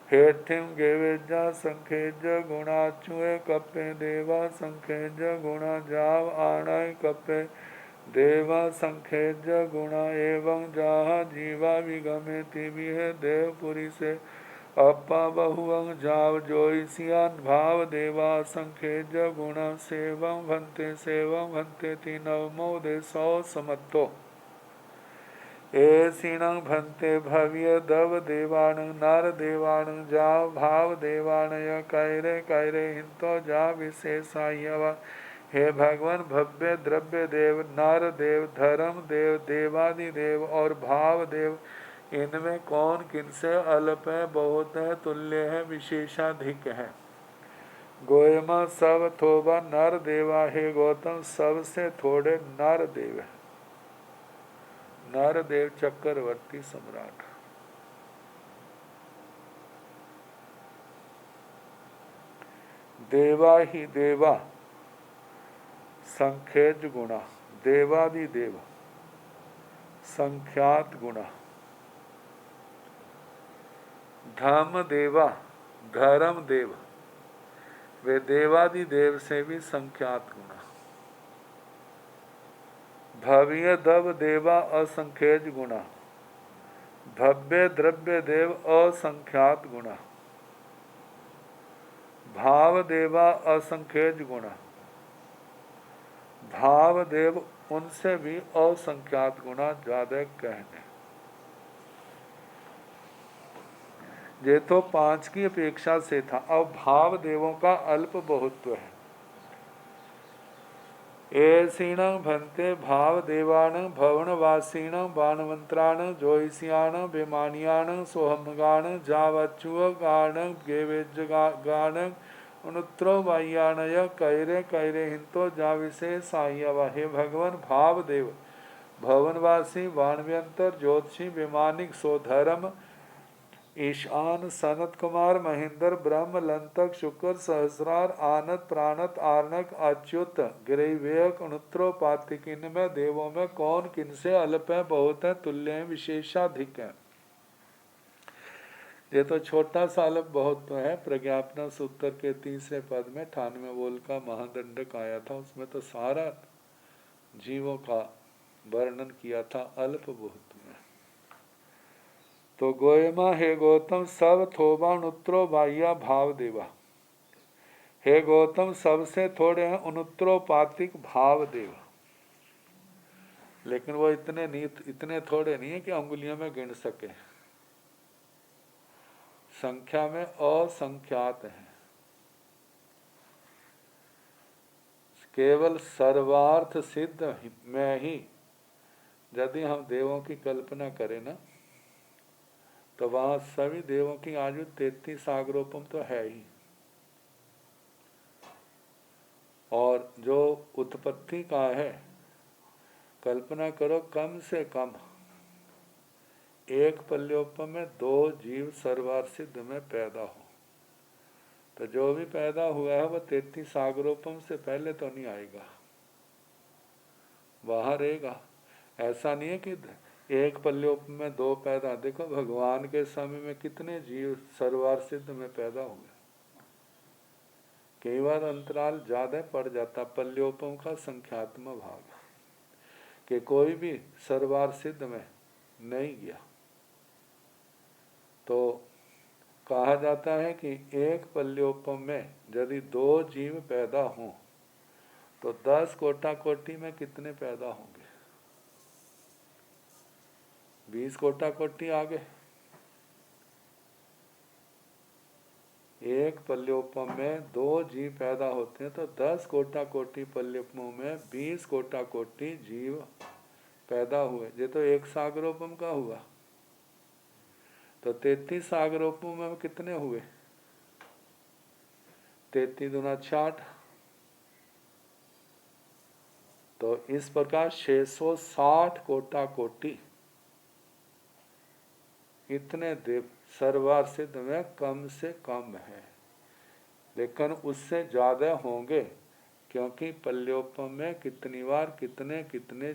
हेठिम गे वेजा संखेज गुणा चुए कपे देवा संखेज गुणा जाव आणय कपे देवा संखेज गुणा एवं जहाँ जीवा विगमे तिबिह देवपुरी से अपा बहुअंग जाव जोईसियान भाव देवा संखेज गुणा सेवं भंते तीनवमो दे सौ समत्तो एसिणं भंते भव्य दव देवाण नर देवाण जाव भाव देवाणय कैरे कैरे हिंतो जा विशेषायवा हे भगवान भव्य द्रव्य देव नर देव धर्म देव देवादि देव और भाव देव इनमें कौन किनसे अल्प है बहुत है तुल्य है विशेषाधिक है। गोयमा सब थोबा नर देवा हे गौतम सबसे थोड़े नर देव है। नर देव चक्रवर्ती सम्राट देवा ही देवा संख्यज गुणा देवादि देव संख्यात गुणा धम देवा धर्म देव वे देवादि देव से भी संख्यात गुणा भव्य दव देवा असंख्यज गुणा भव्य द्रव्य देव असंख्यात गुणा भाव देवा असंख्यज गुणा भाव देव उनसे भी असंख्यात गुणा ज्यादा कहने। ये तो 5 की अपेक्षा से था। अब भाव देवों का अल्प बहुत्व है। ऐसीण भंते भाव देवाण भवनवासीण बाणवंत्राण ज्योतिष्याण बेमानियाण सोहमगाण जावच्चुअ गाण गेवेज गाण उनुत्रो वाह्याणय कैरे कैरे हिंतो जाविसे साह्यवा हे भगवान भाव देव भवनवासी वाणव्यंतर ज्योतिषी विमानिक सोधर्म ईशान सनत कुमार महेंद्र ब्रह्म लंतक शुक्र सहस्रार आनत प्राणत आर्णक अच्युत गिरिवेक उनुत्रोपातिक इनमें देवों में कौन किनसे अल्प है बहुत है तुल्य है विशेषाधिक है। ये तो छोटा सा अल्प बहुत तो है। प्रज्ञापना सूत्र के 3रे पद में 98 बोल का महादंडक आया था, उसमें तो सारा जीवों का वर्णन किया था अल्प बहुत में। तो गोयमा हे गौतम सब थोबा उनुत्रो बाह्या भाव देवा हे गौतम सबसे थोड़े हैं उनुत्रोपातिक भाव देवा। लेकिन वो इतने थोड़े नहीं है कि अंगुलियों में गिन सके, संख्या में असंख्यात है। केवल सर्वार्थ सिद्ध में ही यदि हम देवों की कल्पना करें ना, तो वहां सभी देवों की आयु 33 सागरोपम तो है ही। और जो उत्पत्ति का है, कल्पना करो कम से कम एक पल्योपम में 2 जीव सर्वार्थ सिद्ध में पैदा हो, तो जो भी पैदा हुआ है वह 33 सागरोपम से पहले तो नहीं आएगा, वहां रहेगा। ऐसा नहीं है कि एक पल्योपम में 2 पैदा। देखो भगवान के समय में कितने जीव सर्वार्थ सिद्ध में पैदा हुए। कई बार अंतराल ज्यादा पड़ जाता पल्योपम का संख्यात्मक भाग कि कोई भी सर्वार्थ सिद्ध में नहीं गया। तो कहा जाता है कि एक पल्योपम में यदि 2 जीव पैदा हों तो 10 कोटा कोटि में कितने पैदा होंगे? 20 कोटा कोटि आगे। एक पल्योपम में 2 जीव पैदा होते हैं तो 10 कोटा कोटि पल्योपमों में 20 कोटा कोटि जीव पैदा हुए। ये तो एक सागरोपम का हुआ, तो 33 सागरोपम में कितने हुए? 33 दूना 60। तो इस प्रकार 660 कोटा कोटि इतने देव सर्वार्थ सिद्ध में कम से कम है। लेकिन उससे ज्यादा होंगे क्योंकि पल्योपम में कितनी बार कितने कितने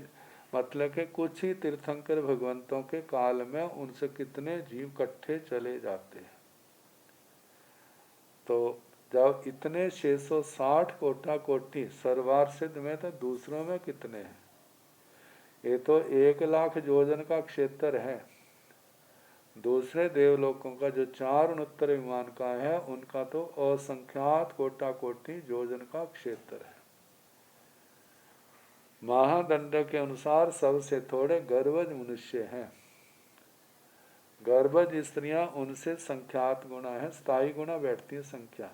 मतलब के कुछ ही तीर्थंकर भगवंतों के काल में उनसे कितने जीव इकट्ठे चले जाते हैं। तो जब इतने 660 कोटा कोटि सर्वार सिद्ध में तो दूसरों में कितने हैं? ये तो 1,00,000 योजन का क्षेत्र है। दूसरे देवलोकों का जो 4 विमान का है उनका तो असंख्यात कोटा कोटि योजन का क्षेत्र है। महादंड के अनुसार सबसे थोड़े गर्भज मनुष्य हैं। गर्भज स्त्रियां उनसे संख्यात गुना है, स्थायी गुना बैठती है संख्या,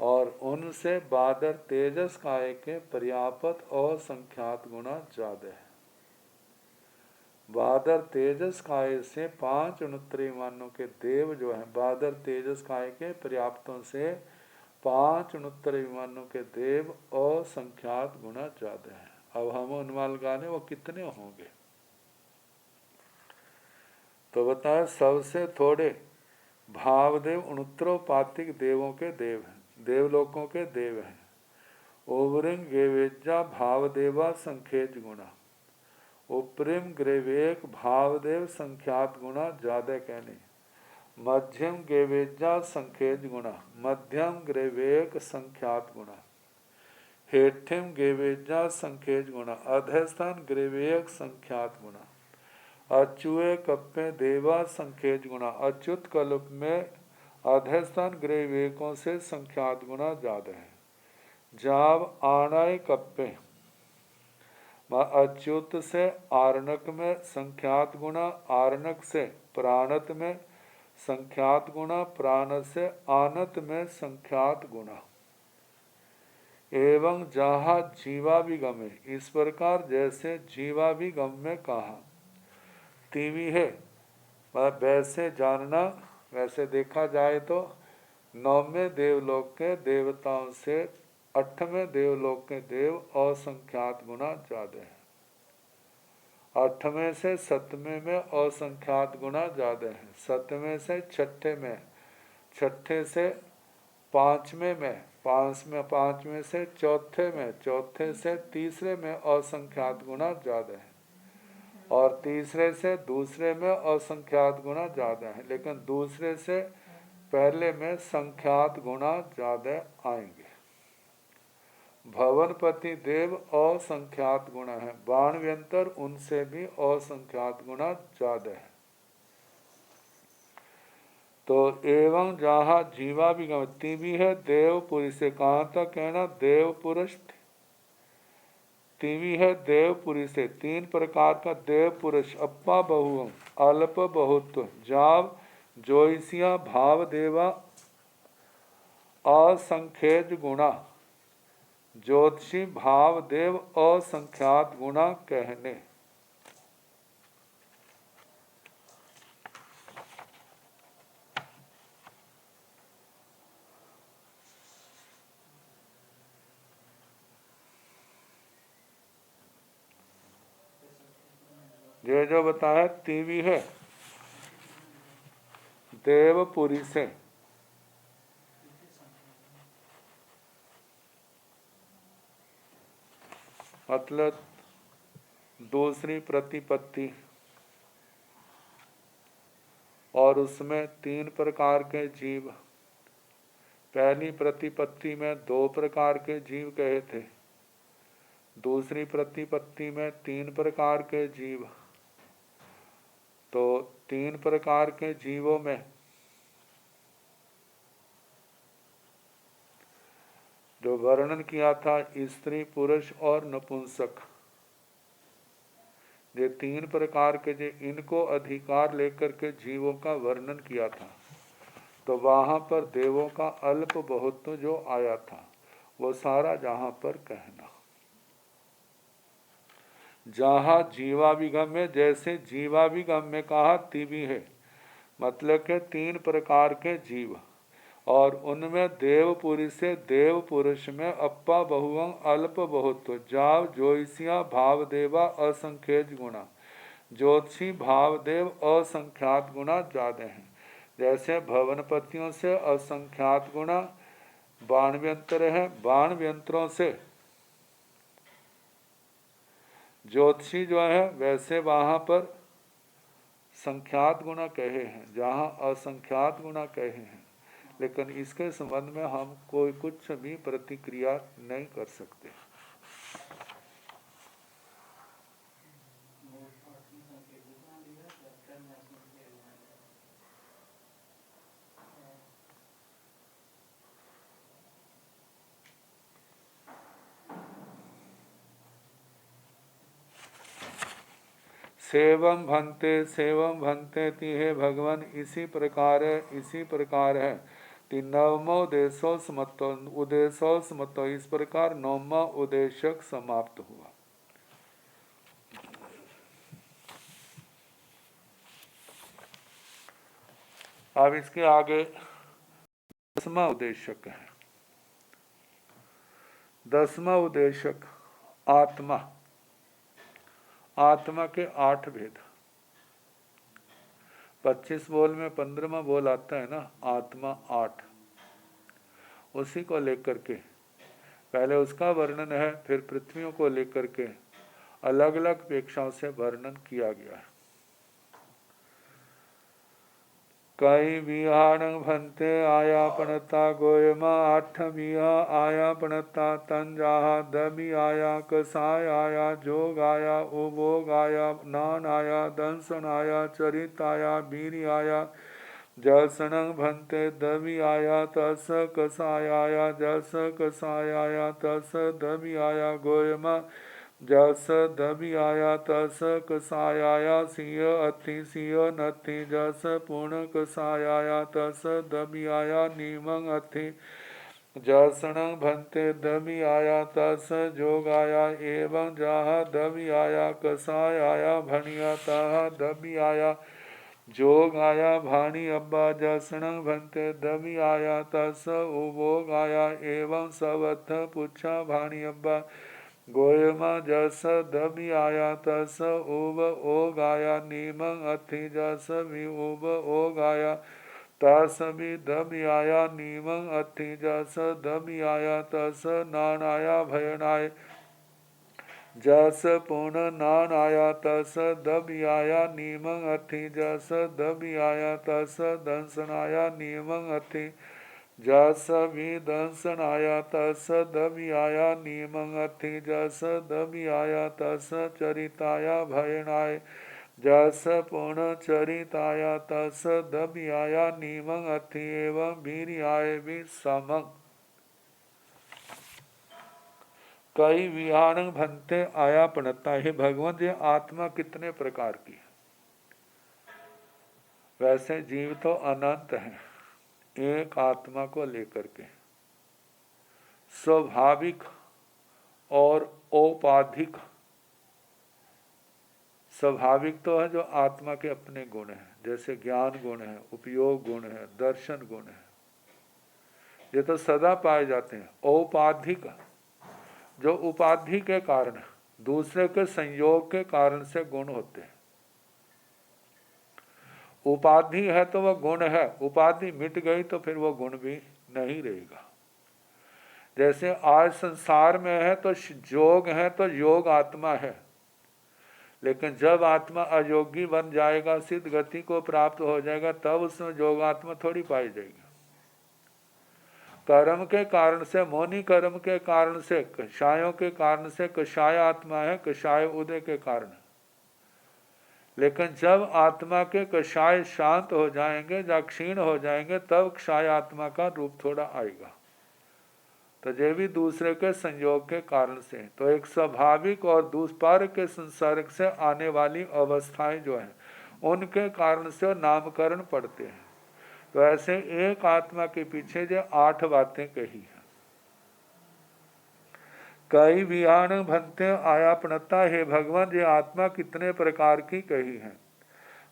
और उनसे बादर तेजस काय के पर्याप्त और संख्यात गुना ज्यादा है। बादर तेजस काय से 5 मानों के देव जो है, बादर तेजस काय के पर्याप्तों से 5 विमानों के देव और संख्यात गुना ज्यादा है। अब हम अनुमान लगाने वो कितने होंगे। तो बताए सबसे थोड़े भावदेव 69 देवों के देव हैं, देवलोकों के देव हैं। ओवरिंग गेवेजा भावदेवा संखेज गुणा, उपरिम ग्रेवेक भावदेव संख्यात गुणा ज्यादा कहने, मध्यम गेवेजा संखेज गुणा, मध्यम ग्रेवेक संख्यात गुणा, हेठिम गेवेजा संखेज गुणा, अधस्थान ग्रेवेक संख्यात गुणा, अचुए कप्पे देवा संखेज गुणा, अच्युत कल्प में अधस्थान ग्रेवेकों से संख्यात गुणा ज्यादा है। जाब आणाय कप्पे अच्युत से आरणक में संख्यात गुणा, आरणक से प्राणत में संख्यात गुणा, प्राण से आनत में संख्यात गुणा। एवं जहाँ जीवाभिगमे, इस प्रकार जैसे जीवाभिगम में कहा, तीवी है वैसे जानना। वैसे देखा जाए तो 9वें देवलोक के देवताओं से 8वें देवलोक के देव असंख्यात गुना ज्यादा है। 8वें से 7वें में असंख्यात गुना ज्यादा है। 7वें से 6ठे में, 6ठे से 5वें में, 5वें से 4थे में, 4थे से 3रे में असंख्यात गुना ज्यादा है, और तीसरे से दूसरे में असंख्यात गुना ज्यादा है। लेकिन दूसरे से पहले में संख्यात गुना ज्यादा आएंगे। भवनपति देव असंख्यात गुना है, बाणव्यंतर उनसे भी असंख्यात गुना ज्यादा है। तो एवं जहाँ जीवा भी गमती भी है, देव पुरुष से कहाँ तक कहना, देव पुरुष तीवी है देव पुरुष से 3 प्रकार का देव पुरुष, अप्पा बहु अल्प बहुत्व, जाव जोइसिया भाव देवा असंख्यज गुणा, ज्योतिषी भाव देव असंख्यात गुणा कहने। ये जो बताया तीवी है देवपुरी से, मतलब दूसरी प्रतिपत्ति, और उसमें 3 प्रकार के जीव। पहली प्रतिपत्ति में 2 प्रकार के जीव कहे थे, दूसरी प्रतिपत्ति में 3 प्रकार के जीव। तो 3 प्रकार के जीवों में जो वर्णन किया था स्त्री पुरुष और नपुंसक, ये 3 प्रकार के जो इनको अधिकार लेकर के जीवों का वर्णन किया था। तो वहाँ पर देवों का अल्प बहुत्व जो आया था वो सारा जहाँ पर कहना। जहाँ जीवाभिगम में, जैसे जीवाभिगम में कहा तिवि है, मतलब के 3 प्रकार के जीव, और उनमें देव पुरुष से देव पुरुष में अप्पा बहुवं अल्प बहुत्व, जाव ज्योतिषिया भाव देवा असंख्यज गुणा, ज्योतिषी भाव देव असंख्यात गुणा ज्यादा हैं। जैसे भवनपतियों से असंख्यात गुणा बाण व्यंतर है, बाण व्यंतरों से ज्योतिषी जो है वैसे वहाँ पर संख्यात गुणा कहे हैं, जहाँ असंख्यात गुणा कहे हैं, लेकिन इसके संबंध में हम कोई कुछ भी प्रतिक्रिया नहीं कर सकते। सेवम भंते ती हे भगवान, इसी प्रकार है ती नवमो उदेशो समतो, इस प्रकार नवमा उदेशक समाप्त हुआ। अब इसके आगे 10वां उदेशक है। 10वां उदेशक आत्मा। आत्मा के 8 भेद। 25 बोल में 15वां बोल आता है ना, आत्मा 8, उसी को लेकर के पहले उसका वर्णन है, फिर पृथ्वियों को लेकर के अलग अलग अपेक्षाओं से वर्णन किया गया है। कई विहाण भंते आयापनता गोयमा 8 विहा आयापनता तंजाहा दबी आया कसाय आया जोग आया उभोग आया नान आया दंसन आया चरित आया वीर आया जलसन भंते दबी आया तस कसाय आया जस कसाय आया तस दबी आया गोयमा जस दबी आया तस कसाय आया सिंह अति सिंह नथि जस पूर्ण कसाय आया तस दबी आया नीमंग अति जसन भंते दबी आया तस जोग आया एवं जहा दबी आया कसाय आया भणिया तहा दबी आया जोग आया भाणी अब्बा जसन भंते दबी आया तस उभोग आया एवं सवथ पुछा भाणी अब्बा गोयमा जस दबी आया तस उब ओग आया नीमंग अथि जस भी उब ओग आया तस भी दबी आया नीमंग अथि जस दबी आया तस नान आया भयनाय जस पूर्ण नान आया तस दबी आया नीमंग अथि जस दबी आया तस दंसन आया नीमंग अथि जस भी दंसन आया तस दबी आया नीमंग अथि जस दबी आया तस चरिताया भयनाय जस पूर्ण चरिताया तस दबी आया नीमंग अथि एवं वीर आय भी समंग। कई विहान भंते आया पणता, हे भगवान जी आत्मा कितने प्रकार की है। वैसे जीव तो अनंत है, एक आत्मा को लेकर के स्वाभाविक और औपाधिक। स्वाभाविक तो है जो आत्मा के अपने गुण हैं, जैसे ज्ञान गुण है, उपयोग गुण है, दर्शन गुण है, ये तो सदा पाए जाते हैं। औपाधिक जो उपाधि के कारण, दूसरे के संयोग के कारण से गुण होते हैं। उपाधि है तो वह गुण है, उपाधि मिट गई तो फिर वो गुण भी नहीं रहेगा। जैसे आज संसार में है तो जोग है तो योग आत्मा है, लेकिन जब आत्मा अयोगी बन जाएगा, सिद्ध गति को प्राप्त हो जाएगा, तब उसमें जोग आत्मा थोड़ी पाई जाएगी। कर्म के कारण से, मौनी कर्म के कारण से, कषायों के कारण से कषाय आत्मा है, कषाय उदय के कारण। लेकिन जब आत्मा के कषाय शांत हो जाएंगे या क्षीण हो जाएंगे, तब क्षाय आत्मा का रूप थोड़ा आएगा। तो ये भी दूसरे के संयोग के कारण से। तो एक स्वाभाविक और दूसपार के संसर्ग से आने वाली अवस्थाएं जो हैं, उनके कारण से नामकरण पड़ते हैं। तो ऐसे एक आत्मा के पीछे जो 8 बातें कही हैं। कई विहान भंते आयापनता, हे भगवान ये आत्मा कितने प्रकार की कही है।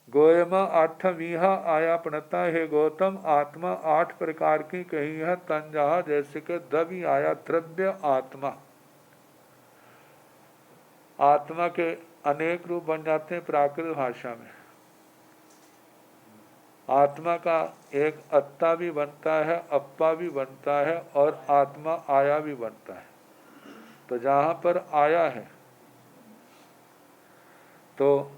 गोयमा 8 विहा आयापनता, हे गौतम आत्मा 8 प्रकार की कही है। तंजहा जैसे कि दबी आया द्रव्य आत्मा। आत्मा के अनेक रूप बन जाते हैं प्राकृत भाषा में। आत्मा का एक अत्ता भी बनता है, अप्पा भी बनता है और आत्मा आया भी बनता है। तो जहाँ पर आया है तो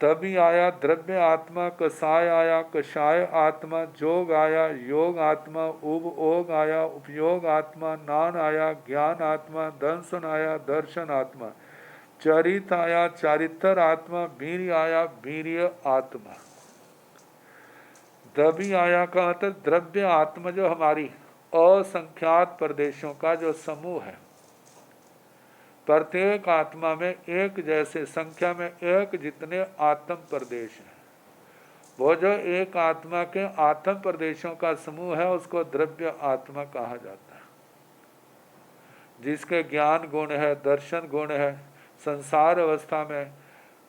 तभी आया द्रव्य आत्मा, कसाय आया कषाय आत्मा, जोग आया योग आत्मा, उपयोग आया उपयोग आत्मा, नान आया ज्ञान आत्मा, दर्शन आया दर्शन आत्मा, चरित आया चारित्र आत्मा, वीर्य आया वीर्य आत्मा। तभी आया का मतलब द्रव्य आत्मा जो हमारी असंख्यात प्रदेशों का जो समूह है, प्रत्येक आत्मा में एक जैसे संख्या में एक जितने आत्म प्रदेश हैं, वो जो एक आत्मा के आत्म प्रदेशों का समूह है उसको द्रव्य आत्मा कहा जाता है। जिसके ज्ञान गुण है, दर्शन गुण है, संसार अवस्था में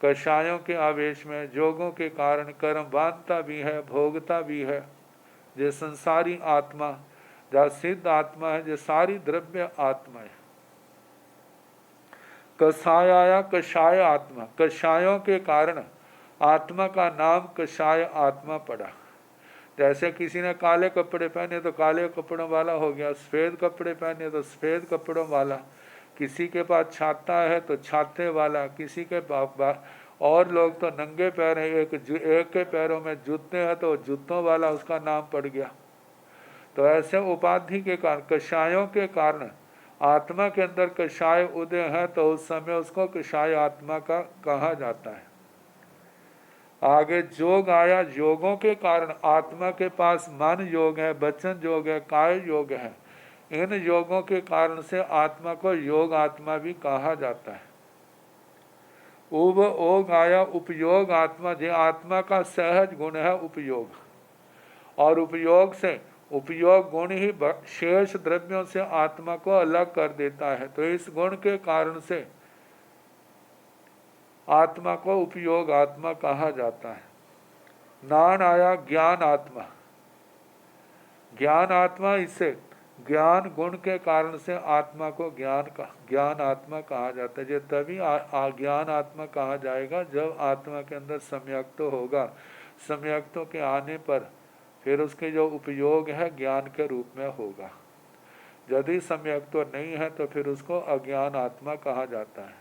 कषायों के आवेश में जोगों के कारण कर्म बांधता भी है, भोगता भी है, जो संसारी आत्मा, जो सिद्ध आत्मा है, जो सारी द्रव्य आत्मा है। कसाय आया कषाय आत्मा, कषायों के कारण आत्मा का नाम कषाय आत्मा पड़ा। जैसे किसी ने काले कपड़े पहने तो काले कपड़ों वाला हो गया, सफ़ेद कपड़े पहने तो सफ़ेद कपड़ों वाला, किसी के पास छाता है तो छाते वाला, किसी के पास और लोग तो नंगे पैर हैं, एक के पैरों में जूते हैं तो जूतों वाला उसका नाम पड़ गया। तो ऐसे उपाधि के कारण, कषायों के कारण आत्मा के अंदर कषाय उदय है तो उस समय उसको कषाय आत्मा का कहा जाता है। आगे जोग आया, योगों के कारण आत्मा के पास मन योग है, वचन योग है, काय योग है। इन योगों के कारण से आत्मा को योग आत्मा भी कहा जाता है। उपयोग आया उपयोग आत्मा, जो आत्मा का सहज गुण है उपयोग, और उपयोग से उपयोग गुण ही शेष द्रव्यों से आत्मा को अलग कर देता है। तो इस गुण के कारण से आत्मा को उपयोग आत्मा कहा जाता है। नान आया ज्ञान आत्मा, ज्ञान आत्मा, इससे ज्ञान गुण के कारण से आत्मा को ज्ञान आत्मा कहा जाता है। जो तभी ज्ञान आत्मा कहा जाएगा जब आत्मा के अंदर सम्यक्त होगा। सम्यक्तों के आने पर फिर उसके जो उपयोग है ज्ञान के रूप में होगा। यदि सम्यक्त नहीं है तो फिर उसको अज्ञान आत्मा कहा जाता है।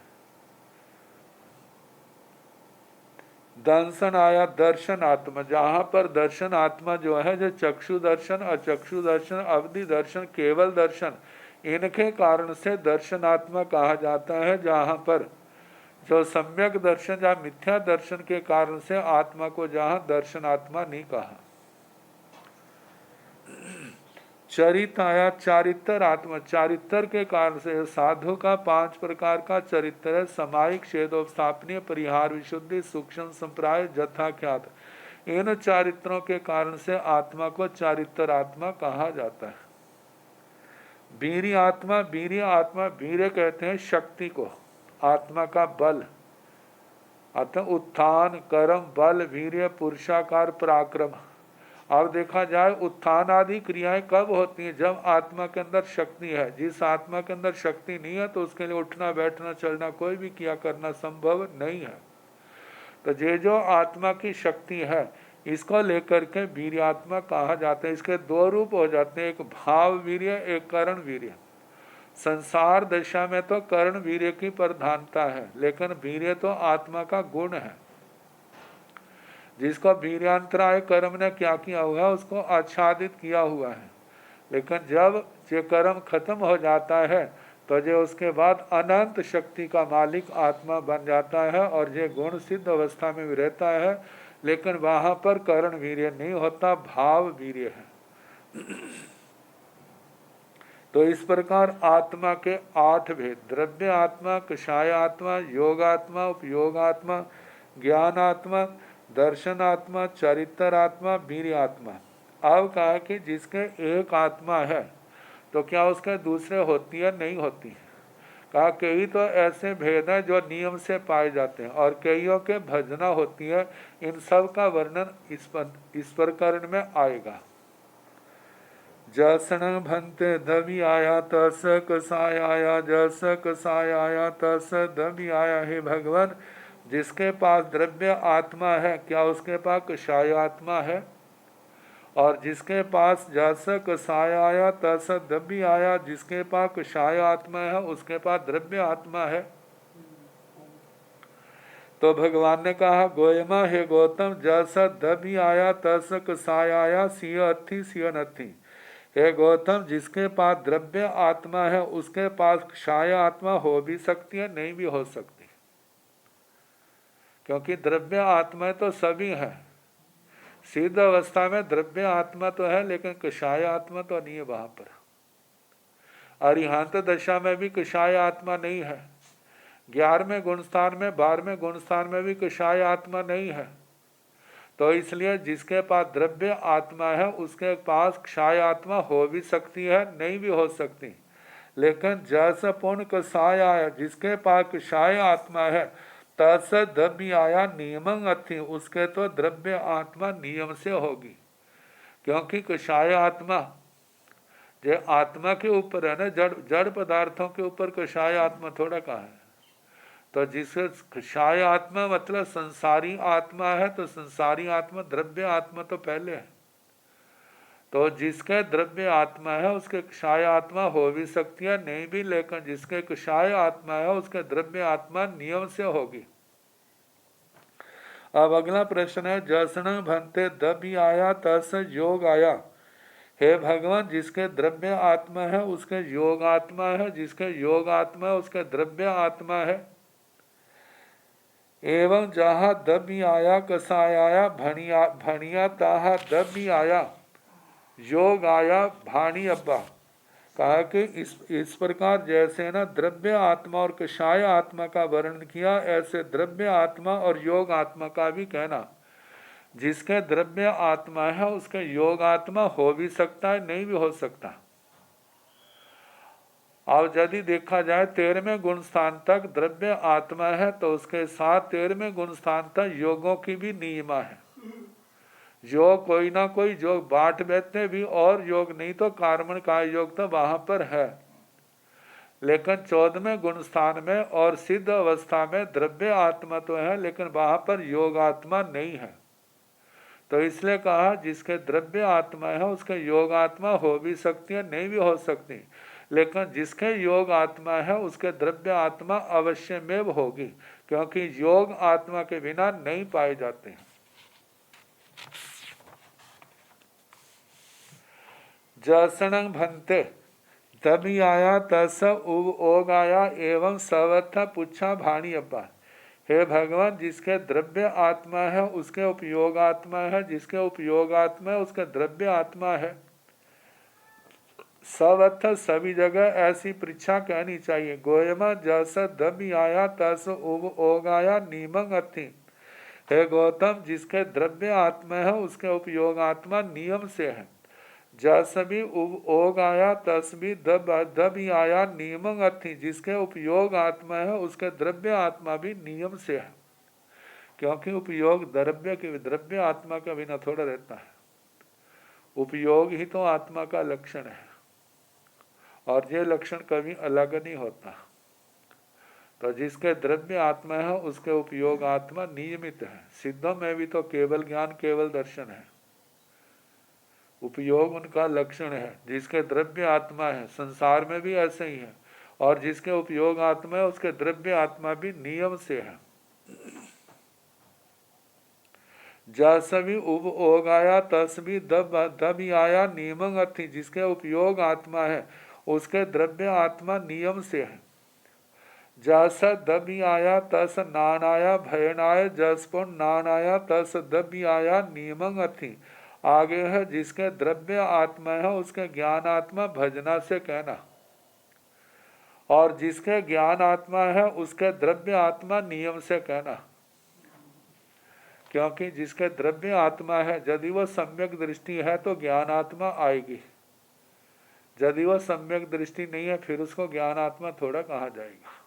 दर्शन आया दर्शन आत्मा, जहाँ पर दर्शन आत्मा जो है, जो चक्षु दर्शन, अचक्षु दर्शन, अवधि दर्शन, केवल दर्शन, इनके कारण से दर्शन आत्मा कहा जाता है। जहाँ पर जो सम्यक दर्शन या मिथ्या दर्शन के कारण से आत्मा को जहाँ दर्शन आत्मा नहीं कहा। चरित आया चारित्र आत्मा, चारित्र के कारण से साधु का 5 प्रकार का चरित्र है, समायिक छेदोपस्थापनीय परिहार विशुद्धि सूक्ष्म संप्राय जथाख्यात। इन चारित्रों के कारण से आत्मा को चारित्र आत्मा कहा जाता है। वीर्य आत्मा, वीर्य आत्मा, वीर्य कहते हैं शक्ति को, आत्मा का बल, अतः उत्थान कर्म बल वीर्य पुरुषाकार पराक्रम। अब देखा जाए उत्थान आदि क्रियाएं कब होती हैं? जब आत्मा के अंदर शक्ति है। जिस आत्मा के अंदर शक्ति नहीं है तो उसके लिए उठना बैठना चलना कोई भी क्रिया करना संभव नहीं है। तो ये जो आत्मा की शक्ति है इसको लेकर के वीर्यात्मा कहा जाता है। इसके 2 रूप हो जाते हैं, एक भाव वीर्य, एक करण वीर्य। संसार दशा में तो कर्ण वीर्य की प्रधानता है, लेकिन वीर्य तो आत्मा का गुण है। जिसको वीर्यांतराय कर्म ने क्या किया हुआ है, उसको आच्छादित किया हुआ है। लेकिन जब ये कर्म खत्म हो जाता है तो जो उसके बाद अनंत शक्ति का मालिक आत्मा बन जाता है और ये गुण सिद्ध अवस्था में भी रहता है, लेकिन वहाँ पर कर्ण वीर्य नहीं होता, भाव वीर्य है। तो इस प्रकार आत्मा के 8 भेद, द्रव्य आत्मा, कषाय आत्मा, योग आत्मा, उपयोग आत्मा, ज्ञान आत्मा, दर्शन आत्मा, चरित्र आत्मा, वीर्य आत्मा। अब कहा कि जिसके एक आत्मा है तो क्या उसके दूसरे होती है? नहीं होती। कहा कई तो ऐसे भेद हैं जो नियम से पाए जाते हैं और कईयों के भजना होती है। इन सब का वर्णन इस प्रकरण में आएगा। जसन भंते दबी आया तस कसाय आया, जस कसाय आया तस दबी आया। हे भगवान, जिसके पास द्रव्य आत्मा है क्या उसके पास कषाय आत्मा है? और जिसके पास जैसा कषाय आया तैसा द्रव्य आया, जिसके पास कषाय आत्मा है उसके पास द्रव्य आत्मा है। तो भगवान ने कहा गोयमा हे गौतम, जैसा द्रव्य आया तैसा कषाय आया, सिय अथी सिय नथी। हे गौतम, जिसके पास द्रव्य आत्मा है उसके पास क्षाय आत्मा हो भी सकती है, नहीं भी हो सकती, क्योंकि द्रव्य आत्मा तो सभी है। सिद्ध अवस्था में द्रव्य आत्मा तो है लेकिन कषाय आत्मा तो नहीं है वहां पर। अरिहंत दशा में भी कषाय आत्मा नहीं है। 11वें गुणस्थान में 12वें गुणस्थान में भी कषाय आत्मा नहीं है। तो इसलिए जिसके पास द्रव्य आत्मा है उसके पास क्षाय आत्मा हो भी सकती है, नहीं भी हो सकती। लेकिन जैसा पूर्ण कषाय आया, जिसके पास क्षाय आत्मा है तस द्रव्य आया नियमं अथि, उसके तो द्रव्य आत्मा नियम से होगी। क्योंकि कषाय आत्मा जो आत्मा के ऊपर है ना, जड़ पदार्थों के ऊपर कषाय आत्मा थोड़ा कहा है। तो जिसके क्षाय आत्मा मतलब संसारी आत्मा है, तो संसारी आत्मा द्रव्य आत्मा तो पहले है। तो जिसके द्रव्य आत्मा है उसके क्षाय आत्मा हो भी सकती है, नहीं भी, लेकिन जिसके क्षाय आत्मा है उसके द्रव्य आत्मा नियम से होगी। अब अगला प्रश्न है जसन भंते द्रव्य आया तस योग आया। हे भगवान, जिसके द्रव्य आत्मा है उसके योग आत्मा है, जिसके योग आत्मा है उसके द्रव्य आत्मा है। एवं जहाँ द्रव्य आया कषाय आया भणिया ताहा द्रव्य आया योग आया भाणी अब्बा। कहा कि इस प्रकार जैसे ना द्रव्य आत्मा और कषाय आत्मा का वर्णन किया, ऐसे द्रव्य आत्मा और योग आत्मा का भी कहना। जिसके द्रव्य आत्मा है उसके योग आत्मा हो भी सकता है, नहीं भी हो सकता। और यदि देखा जाए 13वें गुण स्थान तक द्रव्य आत्मा है तो उसके साथ 13वें गुण स्थान तक योगों की भी नियमा है। योग कोई ना कोई योग बांट बैठते भी, और योग नहीं तो कार्मण का योग तो वहां पर है। लेकिन 14वें गुण स्थान में और सिद्ध अवस्था में द्रव्य आत्मा तो है लेकिन वहां पर योग आत्मा नहीं है। तो इसलिए कहा जिसके द्रव्य आत्मा है उसके योग आत्मा हो भी सकती है, नहीं भी हो सकती। लेकिन जिसके योग आत्मा है उसके द्रव्य आत्मा अवश्य में होगी, क्योंकि योग आत्मा के बिना नहीं पाए जाते हैं। जसणं भंते तभी आया तस ओग आया एवं सवथ पुच्छा भाणी अब्बा। हे भगवान, जिसके द्रव्य आत्मा है उसके उपयोग आत्मा है, जिसके उपयोग आत्मा है उसके द्रव्य आत्मा है। सवथ सभी जगह ऐसी परीक्षा कहनी चाहिए। गोयमा जस द्रव्य आया तस ओग आया नियमंग अथि। हे गौतम, जिसके द्रव्य आत्मा है उसके उपयोग आत्मा नियम से है। जस भी ओग आया तस भी द्रव्य आया नियमंग अथि। जिसके उपयोग आत्मा है उसके द्रव्य आत्मा भी नियम से है। क्योंकि उपयोग द्रव्य आत्मा का बिना थोड़ा रहता है। उपयोग ही तो आत्मा का लक्षण है, और ये लक्षण कभी अलग नहीं होता। तो जिसके द्रव्य आत्मा है उसके उपयोग आत्मा नियमित है। सिद्धों में भी तो केवल ज्ञान केवल दर्शन है, उपयोग उनका लक्षण है। जिसके द्रव्य आत्मा है संसार में भी ऐसे ही है, और जिसके उपयोग आत्मा है उसके द्रव्य आत्मा भी नियम से है। जस भी ओग आया तस भी दबी आया नियमंग अथि। जिसके उपयोग आत्मा है उसके द्रव्य आत्मा नियम से है। जस दबी आया तस नान आया भयन आया, जस पुन नान आया तस दबी आया नियमंग अथि। आगे है जिसके द्रव्य आत्मा है उसके ज्ञान आत्मा भजना से कहना, और जिसके ज्ञान आत्मा है उसके द्रव्य आत्मा नियम से कहना। क्योंकि जिसके द्रव्य आत्मा है यदि वह सम्यक दृष्टि है तो ज्ञान आत्मा आएगी, यदि वह सम्यक दृष्टि नहीं है फिर उसको ज्ञान आत्मा थोड़ा कहा जाएगा।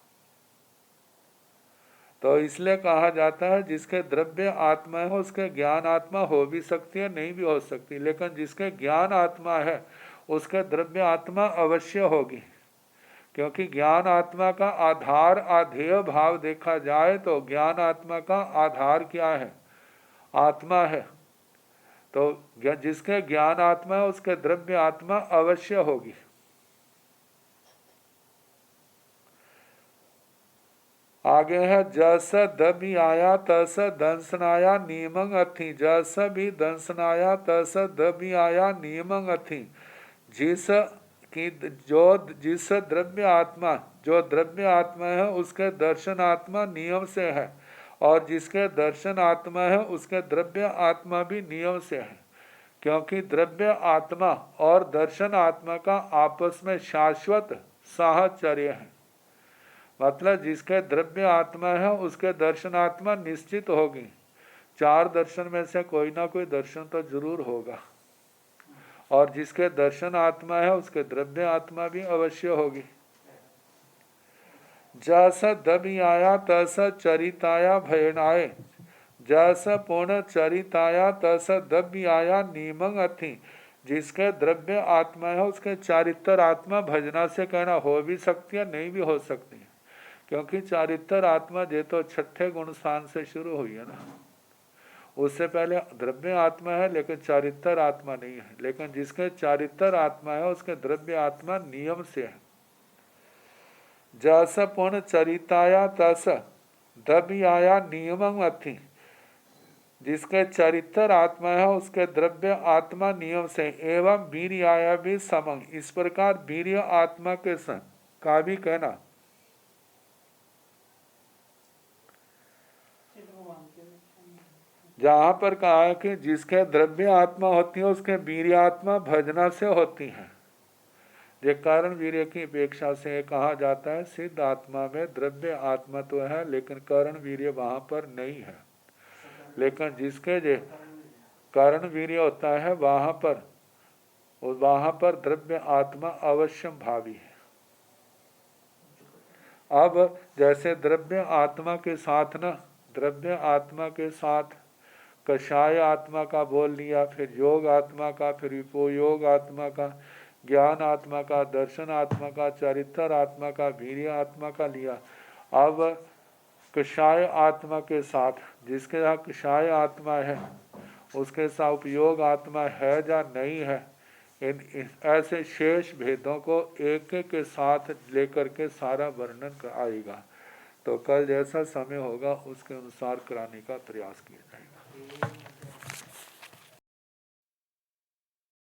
तो इसलिए कहा जाता है जिसके द्रव्य आत्मा है उसके ज्ञान आत्मा हो भी सकती है, नहीं भी हो सकती। लेकिन जिसके ज्ञान आत्मा है उसके द्रव्य आत्मा अवश्य होगी, क्योंकि ज्ञान आत्मा का आधार आधेय भाव देखा जाए तो ज्ञान आत्मा का आधार क्या है? आत्मा है। तो जिसके ज्ञान आत्मा है उसके द्रव्य आत्मा अवश्य होगी। आगे है जस दबी आया तस दंसनाया नीमंग अथी। जस भी दंसनाया तस दबी आया नीमंग अथी। जिस द्रव्य आत्मा, जो द्रव्य आत्मा है उसके दर्शन आत्मा नियम से है, और जिसके दर्शन आत्मा है उसके द्रव्य आत्मा भी नियम से है। क्योंकि द्रव्य आत्मा और दर्शन आत्मा का आपस में शाश्वत साहचर्य है। मतलब जिसके द्रव्य आत्मा है उसके दर्शन आत्मा निश्चित होगी। 4 दर्शन में से कोई ना कोई दर्शन तो जरूर होगा, और जिसके दर्शन आत्मा है उसके द्रव्य आत्मा भी अवश्य होगी। जस दबी आया तस चरिताया भयनाए। जस पूर्ण चरिताया तस दबी आया नीमंग अथी। जिसके द्रव्य आत्मा है उसके चारित्र आत्मा भजना से कहना हो भी सकती है, नहीं भी हो सकती है। क्योंकि चारित्र आत्मा जे तो छठे गुण स्थान से शुरू हुई है ना, उससे पहले द्रव्य आत्मा है लेकिन चारित्र आत्मा नहीं है। लेकिन जिसके चारित्र आत्मा है उसके द्रव्य आत्मा नियम से है। जस पूर्ण चरिताया तस दबी आया नियमं अथि। जिसके चरित्र आत्मा है उसके द्रव्य आत्मा नियम से। एवं वीर्य आया भी समंग। इस प्रकार वीर्य आत्मा के संग का भी कहना। जहाँ पर कहा है कि जिसके द्रव्य आत्मा होती है उसके वीर्य आत्मा भजना से होती है। ये कारण वीर्य की अपेक्षा से कहा जाता है सिद्ध आत्मा में द्रव्य आत्मा तो है लेकिन कारण वीर्य वहाँ पर नहीं है। लेकिन जिसके जो कारण वीर्य होता है वहाँ पर द्रव्य आत्मा अवश्यम भावी है। अब जैसे द्रव्य आत्मा के साथ ना, द्रव्य आत्मा के साथ कषाय आत्मा का बोल लिया, फिर योग आत्मा का, फिर विपोयोग आत्मा का, ज्ञान आत्मा का, दर्शन आत्मा का, चरित्र आत्मा का, वीर्य आत्मा का लिया। अब कषाय आत्मा के साथ, जिसके साथ कषाय आत्मा है उसके साथ उपयोग आत्मा है या नहीं है, इन ऐसे शेष भेदों को एक एक के साथ लेकर के सारा वर्णन आएगा। तो कल जैसा समय होगा उसके अनुसार कराने का प्रयास किया जाएगा।